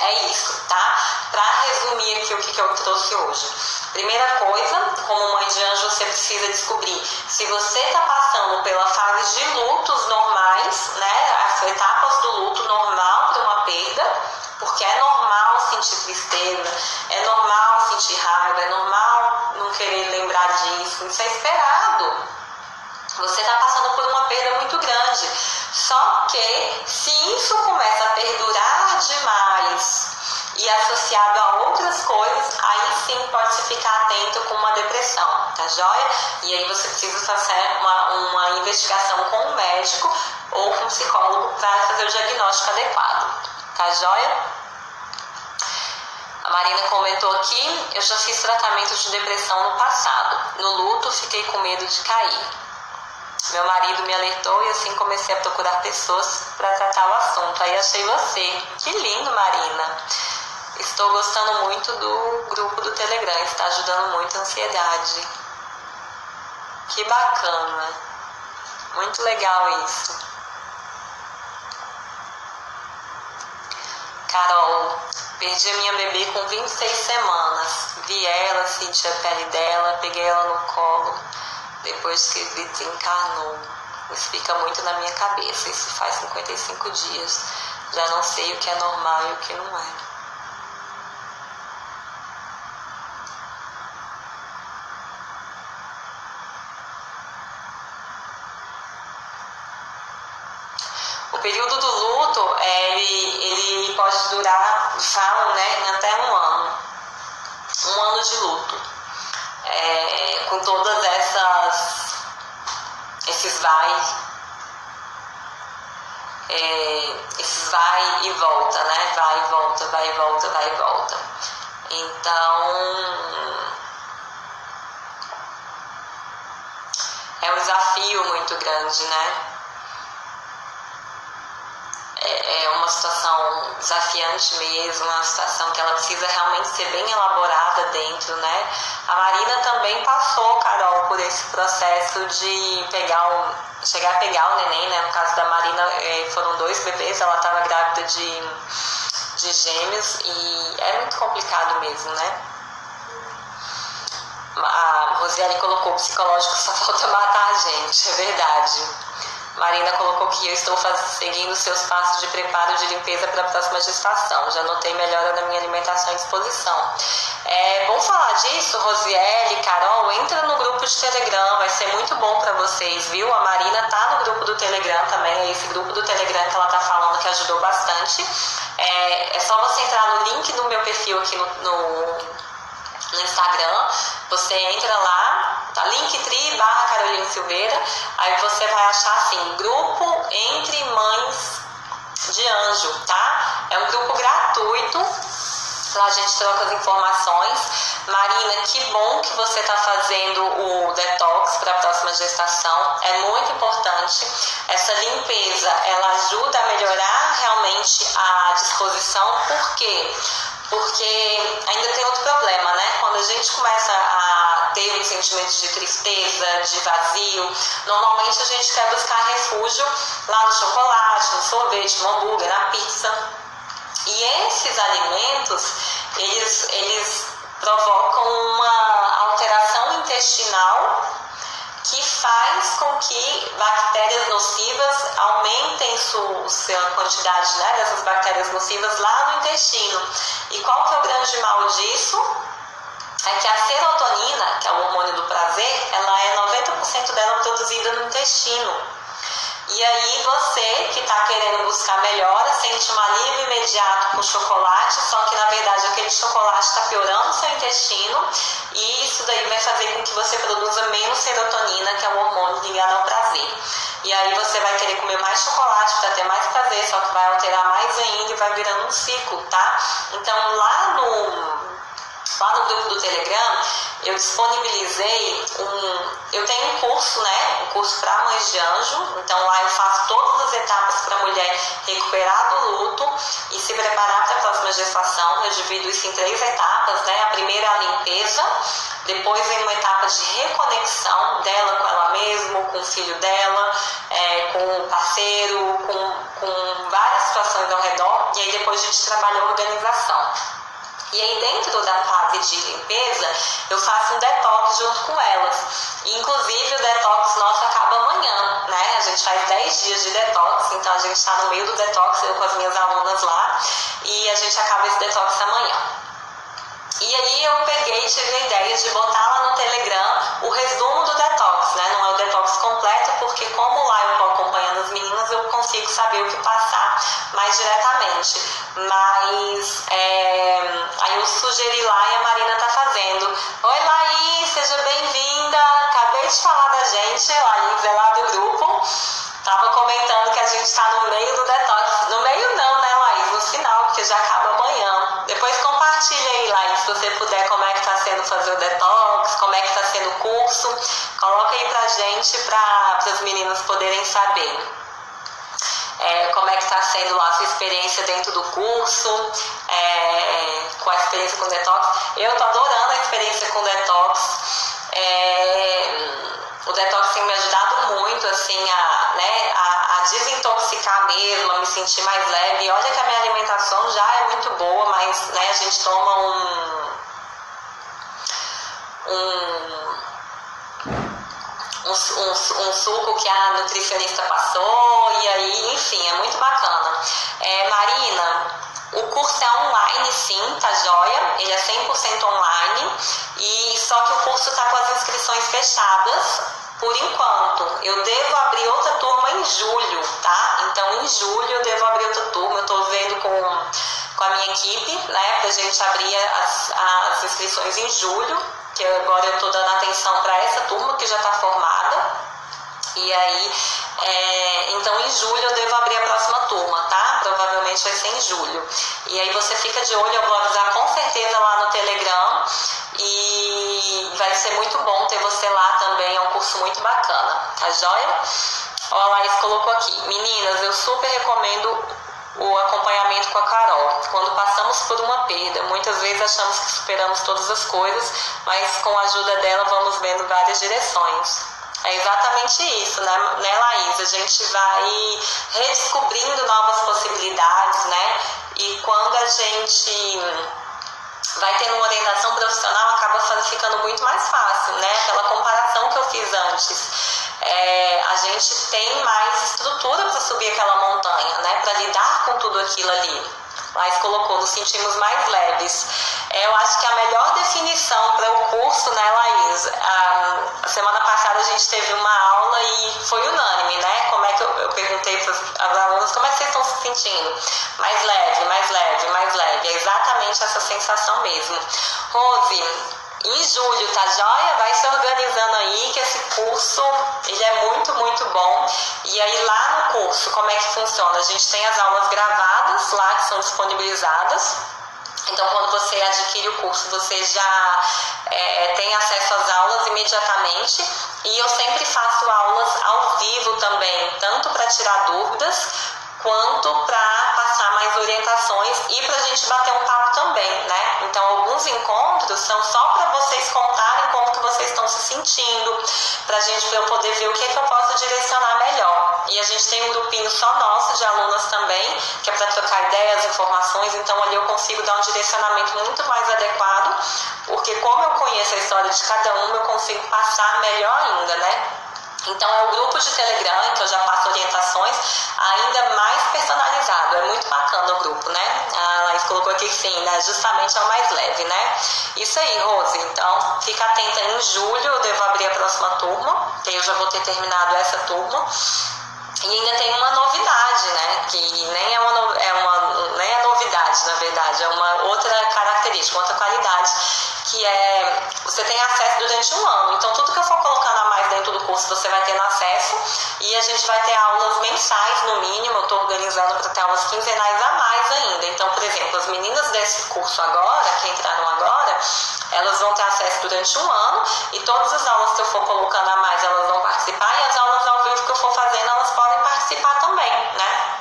é isso, tá? Para resumir aqui o que eu trouxe hoje. Primeira coisa, como mãe de anjo, você precisa descobrir se você está passando pela fase de lutos normais, né? As etapas do luto normal de uma perda, porque é normal sentir tristeza, é normal sentir raiva, é normal não querer lembrar disso, isso é esperado. Você está passando por uma perda muito grande. Só que se isso começa a perdurar demais e associado a outras coisas, aí sim pode-se ficar atento com uma depressão, tá joia? E aí você precisa fazer uma investigação com um médico ou com um psicólogo para fazer o diagnóstico adequado, tá joia? A Marina comentou aqui: eu já fiz tratamento de depressão no passado. No luto, fiquei com medo de cair. Meu marido me alertou e assim comecei a procurar pessoas para tratar o assunto. Aí achei você. Que lindo, Marina. Estou gostando muito do grupo do Telegram. Está ajudando muito a ansiedade. Que bacana. Muito legal isso. Carol, perdi a minha bebê com 26 semanas. Vi ela, senti a pele dela, peguei ela no colo. Depois que ele desencarnou. Isso fica muito na minha cabeça. Isso faz 55 dias. Já não sei o que é normal e o que não é. O período do luto, ele pode durar, falam, né, até um ano. Um ano de luto. Com todas esses vai e volta, né? Vai e volta, vai e volta, vai e volta. Então, é um desafio muito grande, né? É uma situação desafiante mesmo, uma situação que ela precisa realmente ser bem elaborada dentro, né? A Marina também passou, Carol, por esse processo de chegar a pegar o neném, né? No caso da Marina, foram 2 bebês, ela estava grávida de gêmeos e é muito complicado mesmo, né? A Rosiane colocou: o psicológico só falta matar a gente, é verdade. Marina colocou que eu estou seguindo seus passos de preparo de limpeza para a próxima gestação. Já notei melhora na minha alimentação e disposição. Vamos falar disso, Rosiele, Carol, entra no grupo de Telegram, vai ser muito bom para vocês, viu? A Marina tá no grupo do Telegram também, é esse grupo do Telegram que ela tá falando que ajudou bastante. É só você entrar no link do meu perfil aqui no Instagram, você entra lá, tá? Linktree/Caroline Silveira, aí você vai achar assim, grupo Entre Mães de Anjo, tá? É um grupo gratuito, lá a gente troca as informações. Marina, que bom que você tá fazendo o detox para a próxima gestação, é muito importante. Essa limpeza, ela ajuda a melhorar realmente a disposição, por quê? Porque ainda tem outro problema, né? Quando a gente começa a ter um sentimento de tristeza, de vazio, normalmente a gente quer buscar refúgio lá no chocolate, no sorvete, no hambúrguer, na pizza. E esses alimentos, eles provocam uma alteração intestinal que faz com que bactérias nocivas aumentem sua quantidade, né, dessas bactérias nocivas lá no intestino. E qual que é o grande mal disso? É que a serotonina, que é o hormônio do prazer, ela é 90% dela produzida no intestino. E aí você que está querendo buscar melhora, sente um alívio imediato com chocolate, só que na verdade aquele chocolate está piorando o seu intestino e isso daí vai fazer com que você produza menos serotonina, que é o hormônio ligado ao prazer. E aí você vai querer comer mais chocolate para ter mais prazer, só que vai alterar mais ainda e vai virando um ciclo, tá? Então lá no grupo do Telegram, eu disponibilizei eu tenho um curso, né? Um curso para mães de anjo. Então lá eu faço todas as etapas para a mulher recuperar do luto e se preparar para a próxima gestação. Eu divido isso em 3 etapas, né? A primeira é a limpeza, depois vem uma etapa de reconexão dela com ela mesma, com o filho dela, com o parceiro, com várias situações ao redor, e aí depois a gente trabalha a organização. E aí dentro da fase de limpeza, eu faço um detox junto com elas. E, inclusive o detox nosso acaba amanhã, né? A gente faz 10 dias de detox, então a gente está no meio do detox, eu com as minhas alunas lá, e a gente acaba esse detox amanhã. E aí eu peguei e tive a ideia de botar lá no Telegram o resumo do detox, né? Não é o detox completo, porque como lá eu estou acompanhando as meninas, eu consigo saber o que passar mais diretamente. Mas aí eu sugeri lá e a Marina tá fazendo. Oi, Laís, seja bem-vinda. Acabei de falar da gente, Laís é lá do grupo. Tava comentando que a gente tá no meio do detox. No meio não, né, Laís? No final, porque já acaba amanhã. Depois compartilha aí, Laís, se você puder, como é que tá sendo fazer o detox, como é que tá sendo o curso. Coloca aí pra gente, para as meninas poderem saber. Como é que está sendo lá a sua experiência dentro do curso, com a experiência com detox. Eu tô adorando a experiência com detox. O detox tem me ajudado muito, assim, a desintoxicar mesmo, a me sentir mais leve. E olha que a minha alimentação já é muito boa, mas, né, a gente toma um suco que a nutricionista passou, e aí, enfim, é muito bacana. Marina, o curso é online sim, tá joia? Ele é 100% online, e só que o curso tá com as inscrições fechadas por enquanto. Eu devo abrir outra turma em julho, tá? Então, em julho eu devo abrir outra turma. Eu tô vendo com a minha equipe, né, pra gente abrir as inscrições em julho, que agora eu tô dando atenção para essa turma que já tá formada. E aí, então em julho eu devo abrir a próxima turma, tá? Provavelmente vai ser em julho. E aí você fica de olho, eu vou avisar com certeza lá no Telegram. E vai ser muito bom ter você lá também, é um curso muito bacana, tá joia? Ó, a Laís colocou aqui: meninas, eu super recomendo o acompanhamento com a Carol. Quando passamos por uma perda, muitas vezes achamos que superamos todas as coisas, mas com a ajuda dela vamos vendo várias direções. É exatamente isso, né, Laís? A gente vai redescobrindo novas possibilidades, né? E quando a gente vai tendo uma orientação profissional, acaba ficando muito mais fácil, né? Aquela comparação que eu fiz antes. A gente tem mais estrutura para subir aquela montanha, né? Para lidar com tudo aquilo ali. Laís colocou: nos sentimos mais leves. Eu acho que a melhor definição para o curso, né, Laís? A semana passada a gente teve uma aula e foi unânime, né? Como é que eu perguntei para as alunas como é que vocês estão se sentindo? Mais leve, mais leve, mais leve. É exatamente essa sensação mesmo. Rose, em julho, tá joia? Vai se organizando aí, que esse curso, ele é muito, muito bom. E aí lá no curso, como é que funciona? A gente tem as aulas gravadas lá, que são disponibilizadas. Então, quando você adquire o curso, você já tem acesso às aulas imediatamente. E eu sempre faço aulas ao vivo também, tanto para tirar dúvidas, quanto para passar mais orientações e para a gente bater um papo também, né? Então, alguns encontros são só para vocês contarem como que vocês estão se sentindo, para eu poder ver o que eu posso direcionar melhor. E a gente tem um grupinho só nosso de alunas também, que é para trocar ideias, informações, então ali eu consigo dar um direcionamento muito mais adequado, porque como eu conheço a história de cada uma, eu consigo passar melhor ainda, né? Então é o grupo de Telegram em que eu já passo orientações ainda mais personalizado. É muito bacana o grupo, né? A Laís colocou aqui que sim, né? Justamente é o mais leve, né? Isso aí, Rose. Então fica atenta, em julho eu devo abrir a próxima turma, que eu já vou ter terminado essa turma. E ainda tem uma novidade, né? Que nem é novidade, na verdade, é uma outra característica, outra qualidade, que é você tem acesso durante um ano. Então tudo que eu for colocando a mais dentro do curso você vai tendo acesso, e a gente vai ter aulas mensais no mínimo. Eu estou organizando para ter aulas quinzenais a mais ainda. Então, por exemplo, as meninas desse curso agora, que entraram agora, elas vão ter acesso durante um ano, e todas as aulas que eu for colocando a mais, elas vão participar, e as aulas ao vivo que eu for fazendo, elas podem participar também, né?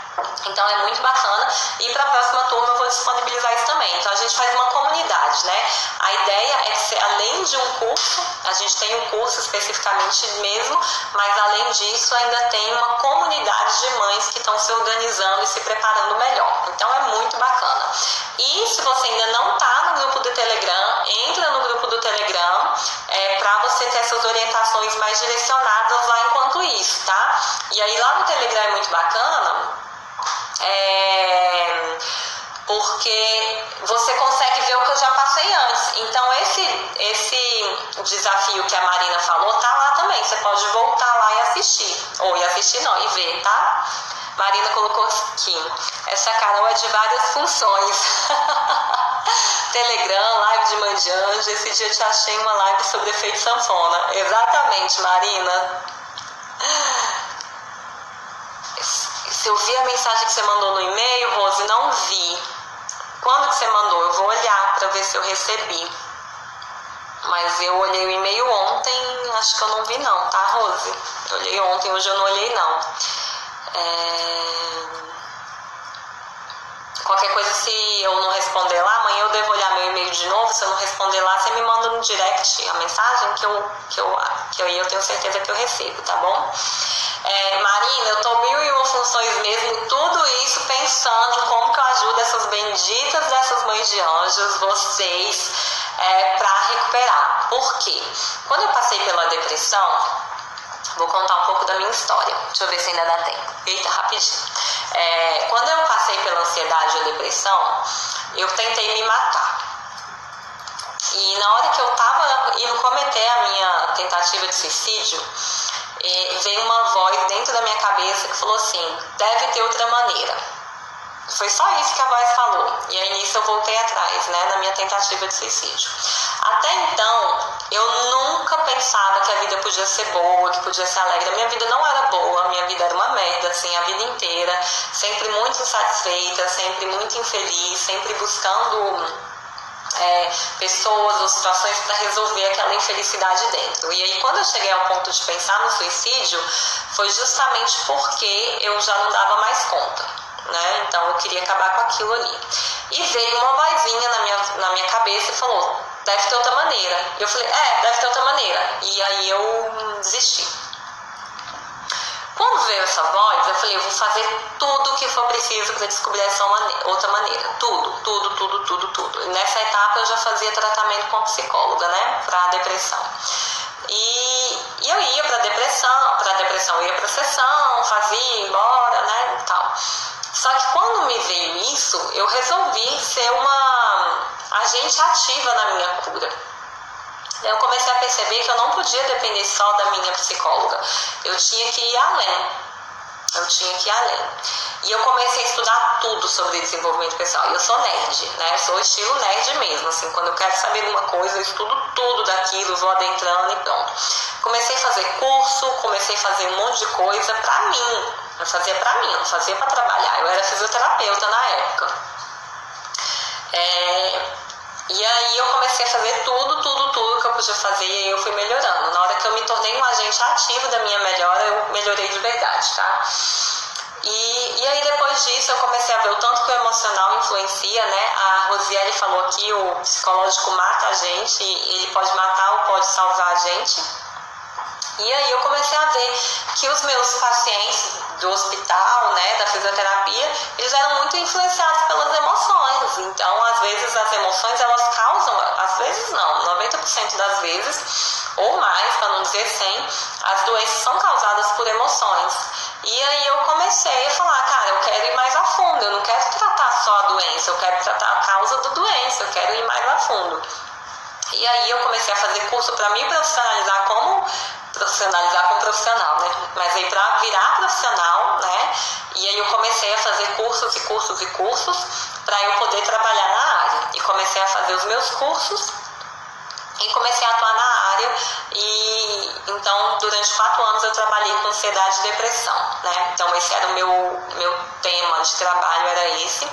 Então é muito bacana, e para a próxima turma eu vou disponibilizar isso também. Então a gente faz uma comunidade, né? A ideia é que, além de um curso, a gente tem um curso especificamente mesmo, mas além disso ainda tem uma comunidade de mães que estão se organizando e se preparando melhor. Então é muito bacana. E se você ainda não está no grupo do Telegram, entra no grupo do Telegram para você ter essas orientações mais direcionadas lá enquanto isso, tá? E aí lá no Telegram é muito bacana, porque você consegue ver o que eu já passei antes. Então esse desafio que a Marina falou tá lá também. Você pode voltar lá e assistir. Ou e ver, tá? Marina colocou aqui: essa Carol é de várias funções. Telegram, live de mãe de anjo. Esse dia eu te achei uma live sobre efeito sanfona. Exatamente, Marina. Se eu vi a mensagem que você mandou no e-mail, Rose, não vi. Quando que você mandou? Eu vou olhar para ver se eu recebi. Mas eu olhei o e-mail ontem, acho que eu não vi não, tá, Rose? Eu olhei ontem, hoje eu não olhei não. Qualquer coisa, se eu não responder lá, amanhã eu devo olhar meu e-mail de novo. Se eu não responder lá, você me manda no direct a mensagem que eu tenho certeza que eu recebo, tá bom? Marina, eu tô 1001 funções mesmo, tudo isso pensando em como que eu ajudo essas benditas dessas mães de anjos, vocês, pra recuperar. Por quê? Quando eu passei pela depressão, vou contar um pouco da minha história. Deixa eu ver se ainda dá tempo. Eita, rapidinho. Quando eu passei pela ansiedade ou depressão, eu tentei me matar. E na hora que eu tava indo cometer a minha tentativa de suicídio, veio uma voz dentro da minha cabeça que falou assim: deve ter outra maneira. Foi só isso que a voz falou. E aí nisso eu voltei atrás, né, na minha tentativa de suicídio. Até então, eu nunca pensava que a vida podia ser boa, que podia ser alegre. A minha vida não era boa, a minha vida era uma merda, assim, a vida inteira. Sempre muito insatisfeita, sempre muito infeliz, sempre buscando pessoas ou situações para resolver aquela infelicidade dentro. E aí, quando eu cheguei ao ponto de pensar no suicídio, foi justamente porque eu já não dava mais conta, né? Então eu queria acabar com aquilo ali. E veio uma vozinha na minha cabeça e falou: deve ter outra maneira. E eu falei: deve ter outra maneira. E aí eu desisti. Quando veio essa voz, eu falei: eu vou fazer tudo o que for preciso para descobrir essa outra maneira. Tudo. E nessa etapa eu já fazia tratamento com psicóloga, né, para depressão. E eu ia para depressão, eu ia para sessão, fazia, ia embora, né, e tal. Só que quando me veio isso, eu resolvi ser uma agente ativa na minha cura. Eu comecei a perceber que eu não podia depender só da minha psicóloga. Eu tinha que ir além. E eu comecei a estudar tudo sobre desenvolvimento pessoal. E eu sou nerd, né? Eu sou estilo nerd mesmo. Assim, quando eu quero saber de uma coisa, eu estudo tudo daquilo, vou adentrando e pronto. Comecei a fazer curso, comecei a fazer um monte de coisa pra mim. Eu fazia pra mim, eu não fazia pra trabalhar. Eu era fisioterapeuta na época. E aí eu comecei a fazer tudo que eu podia fazer, e aí eu fui melhorando. Na hora que eu me tornei um agente ativo da minha melhora, eu melhorei de verdade, tá? E aí depois disso eu comecei a ver o tanto que o emocional influencia, né? A Rosiele falou aqui, o psicológico mata a gente, ele pode matar ou pode salvar a gente. E aí eu comecei a ver que os meus pacientes do hospital, né, da fisioterapia, eles eram muito influenciados pelas emoções. Então, às vezes, as emoções, elas causam, às vezes não, 90% das vezes, ou mais, para não dizer 100%, as doenças são causadas por emoções. E aí eu comecei a falar: cara, eu quero ir mais a fundo, eu não quero tratar só a doença, eu quero tratar a causa da doença, eu quero ir mais a fundo. E aí eu comecei a fazer curso para me profissionalizar como profissional, né? Mas aí para virar profissional, né? E aí eu comecei a fazer cursos para eu poder trabalhar na área. E comecei a fazer os meus cursos e comecei a atuar na área. E então durante 4 anos eu trabalhei com ansiedade e depressão, né? Então esse era o meu tema de trabalho, era esse.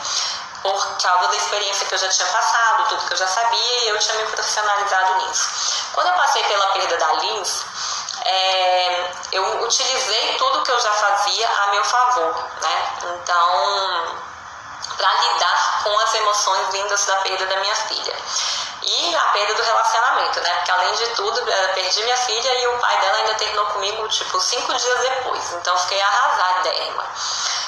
Por causa da experiência que eu já tinha passado, tudo que eu já sabia, e eu tinha me profissionalizado nisso. Quando eu passei pela perda da Liz, eu utilizei tudo que eu já fazia a meu favor, né? Então, para lidar com as emoções vindas da perda da minha filha. E a perda do relacionamento, né? Porque além de tudo, eu perdi minha filha e o pai dela ainda terminou comigo, 5 dias depois. Então, fiquei arrasada.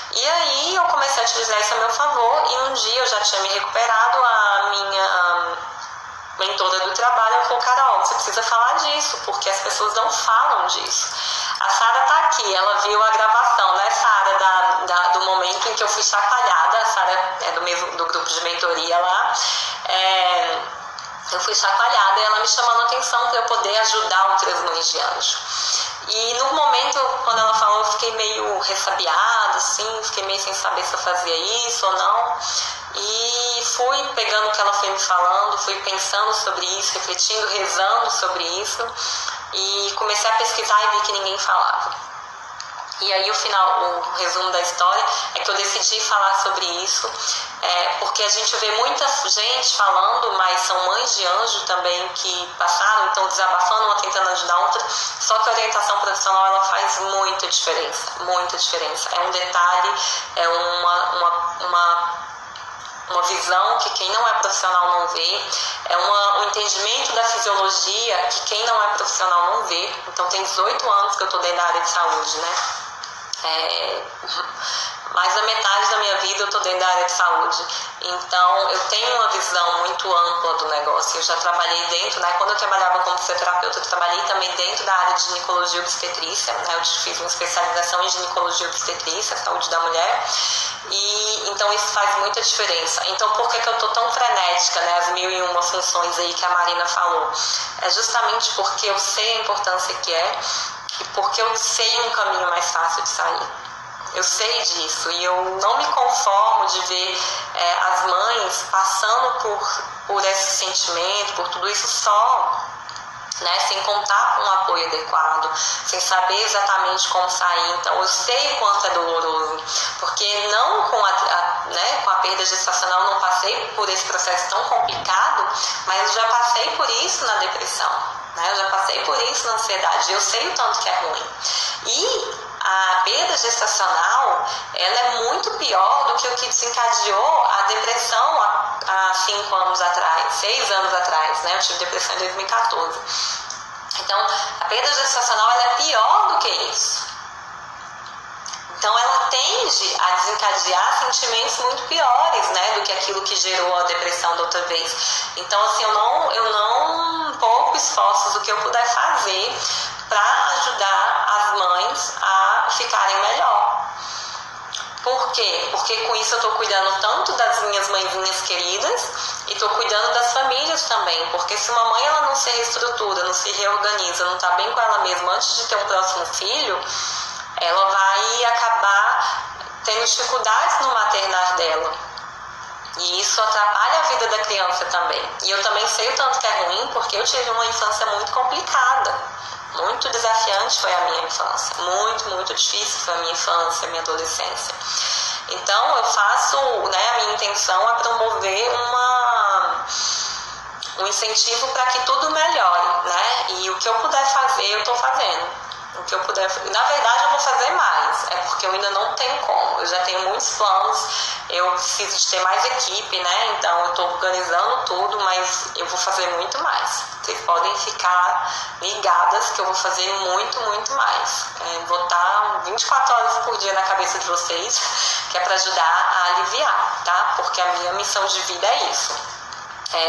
E aí eu comecei a utilizar isso a meu favor, e um dia eu já tinha me recuperado, a minha mentora do trabalho, ela falou: Carol, você precisa falar disso, porque as pessoas não falam disso. A Sara tá aqui, ela viu a gravação, né, Sara, do momento em que eu fui chacoalhada. A Sara é do grupo de mentoria lá. Eu fui chacoalhada e ela me chamando a atenção para eu poder ajudar outras mães de anjo. E no momento, quando ela falou, eu fiquei meio ressabiada, assim, fiquei meio sem saber se eu fazia isso ou não. E fui pegando o que ela foi me falando, fui pensando sobre isso, refletindo, rezando sobre isso. E comecei a pesquisar e vi que ninguém falava. E aí o resumo da história é que eu decidi falar sobre isso, porque a gente vê muita gente falando, mas são mães de anjo também que passaram, então desabafando, uma tentando ajudar outra. Só que a orientação profissional, ela faz muita diferença. É um detalhe, é uma visão que quem não é profissional não vê, é um entendimento da fisiologia que quem não é profissional não vê. Então tem 18 anos que eu estou dentro da área de saúde, né? Mais da metade da minha vida eu estou dentro da área de saúde. Então eu tenho uma visão muito ampla do negócio. Eu já trabalhei dentro, né? Quando eu trabalhava como fisioterapeuta, eu trabalhei também dentro da área de ginecologia e obstetrícia, né? Eu fiz uma especialização em ginecologia e obstetrícia, saúde da mulher. E então isso faz muita diferença. Então por que eu estou tão frenética, né? As 1001 funções aí que a Marina falou? É justamente porque eu sei a importância que é. porque eu sei um caminho mais fácil de sair. Eu sei disso e eu não me conformo de ver as mães passando por esse sentimento, por tudo isso só, né, sem contar com um apoio adequado, sem saber exatamente como sair. Então eu sei o quanto é doloroso, porque não com a perda gestacional eu não passei por esse processo tão complicado, mas eu já passei por isso na depressão, né, eu já passei por isso na ansiedade, eu sei o tanto que é ruim. E a perda gestacional, ela é muito pior do que o que desencadeou a depressão há 5 anos atrás, 6 anos atrás, né? Eu tive depressão em 2014. Então, a perda gestacional, ela é pior do que isso. Então, ela tende a desencadear sentimentos muito piores, né? Do que aquilo que gerou a depressão da outra vez. Então, assim, eu não poupo esforços do que eu puder fazer para ajudar as mães a ficarem melhor. Por quê? Porque com isso eu estou cuidando tanto das minhas mãezinhas queridas e estou cuidando das famílias também. Porque se uma mãe ela não se reestrutura, não se reorganiza, não está bem com ela mesma antes de ter um próximo filho, ela vai acabar tendo dificuldades no maternar dela. E isso atrapalha a vida da criança também. E eu também sei o tanto que é ruim, porque eu tive uma infância muito complicada. Muito desafiante foi a minha infância. Muito, muito difícil foi a minha infância, a minha adolescência. Então, eu faço, né, a minha intenção é promover um incentivo para que tudo melhore, né? E o que eu puder fazer, eu estou fazendo. O que eu puder, na verdade eu vou fazer mais, é porque eu ainda não tenho como, eu já tenho muitos planos, eu preciso de ter mais equipe, né, então eu estou organizando tudo, mas eu vou fazer muito mais, vocês podem ficar ligadas que eu vou fazer muito, muito mais, vou estar 24 horas por dia na cabeça de vocês, que é para ajudar a aliviar, tá, porque a minha missão de vida é isso.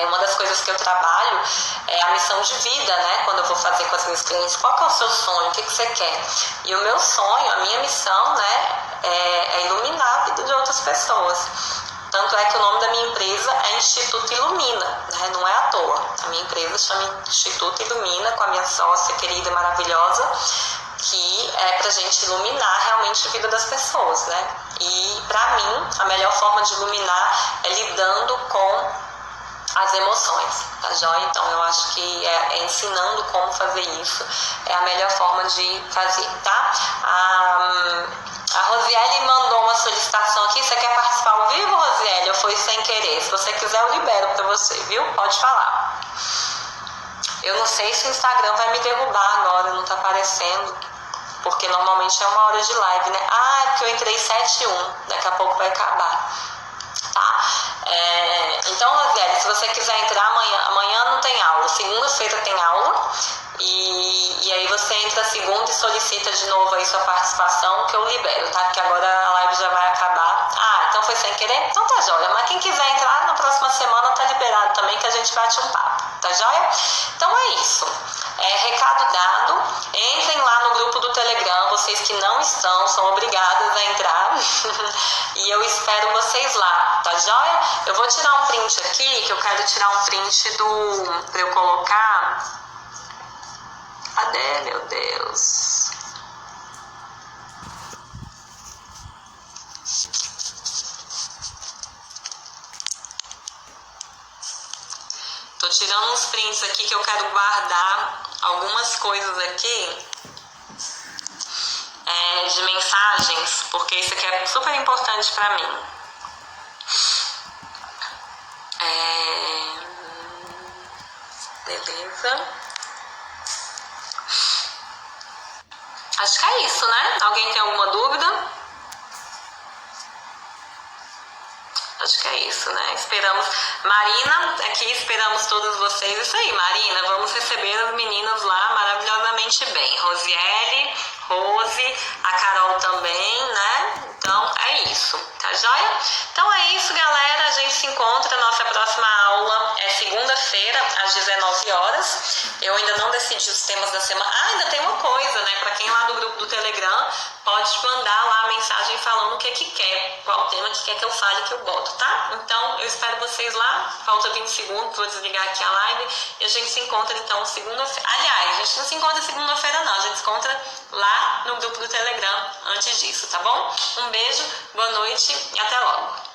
Uma das coisas que eu trabalho é a missão de vida, né? Quando eu vou fazer com as minhas clientes, qual que é o seu sonho? O que você quer? E o meu sonho, a minha missão, né? É iluminar a vida de outras pessoas. Tanto é que o nome da minha empresa é Instituto Ilumina, né? Não é à toa. A minha empresa chama Instituto Ilumina, com a minha sócia querida e maravilhosa, que é pra gente iluminar realmente a vida das pessoas, né? E pra mim, a melhor forma de iluminar é lidando com as emoções, tá joia? Então eu acho que ensinando como fazer isso é a melhor forma de fazer, tá? A Rosiele mandou uma solicitação aqui. Você quer participar ao vivo, Rosiele? Ou foi sem querer? Se você quiser eu libero pra você, viu? Pode falar. Eu não sei se o Instagram vai me derrubar agora, não tá aparecendo, porque normalmente é 1 hora de live, né? É porque eu entrei 7:01, daqui a pouco vai acabar, tá? Então, Rosiele, se você quiser entrar amanhã não tem aula, segunda-feira tem aula, e aí você entra segunda e solicita de novo aí sua participação, que eu libero, tá? Porque agora a live já vai acabar. Então foi sem querer? Então tá joia, mas quem quiser entrar na próxima semana tá liberado também, que a gente bate um papo, tá joia? Então é isso, recado dado, entrem lá no grupo do Telegram, vocês que não estão, são obrigadas a entrar, e eu espero vocês lá, tá joia? Eu vou tirar um print aqui, que eu quero tirar um print pra eu colocar. Cadê, meu Deus? Tô tirando uns prints aqui que eu quero guardar algumas coisas aqui de mensagens, porque isso aqui é super importante pra mim. Beleza. Acho que é isso, né? Alguém tem alguma dúvida? Acho que é isso, né? Esperamos. Marina, aqui esperamos todos vocês. Isso aí, Marina, vamos receber as meninas lá maravilhosamente bem. Rosiele, Rose, a Carol também, né? Então é isso, tá joia? Então é isso, galera. A gente se encontra. Nossa próxima aula é segunda-feira, às 19 horas. Eu ainda não decidi os temas da semana. Ainda tem uma coisa, né? Pra quem é lá do grupo do Telegram, pode mandar lá a mensagem falando o que quer, qual tema que quer que eu fale, que eu boto, tá? Então, eu espero vocês lá. Falta 20 segundos, vou desligar aqui a live e a gente se encontra então segunda-feira. Aliás, a gente não se encontra segunda-feira não, a gente se encontra lá no grupo do Telegram antes disso, tá bom? Um beijo, boa noite e até logo.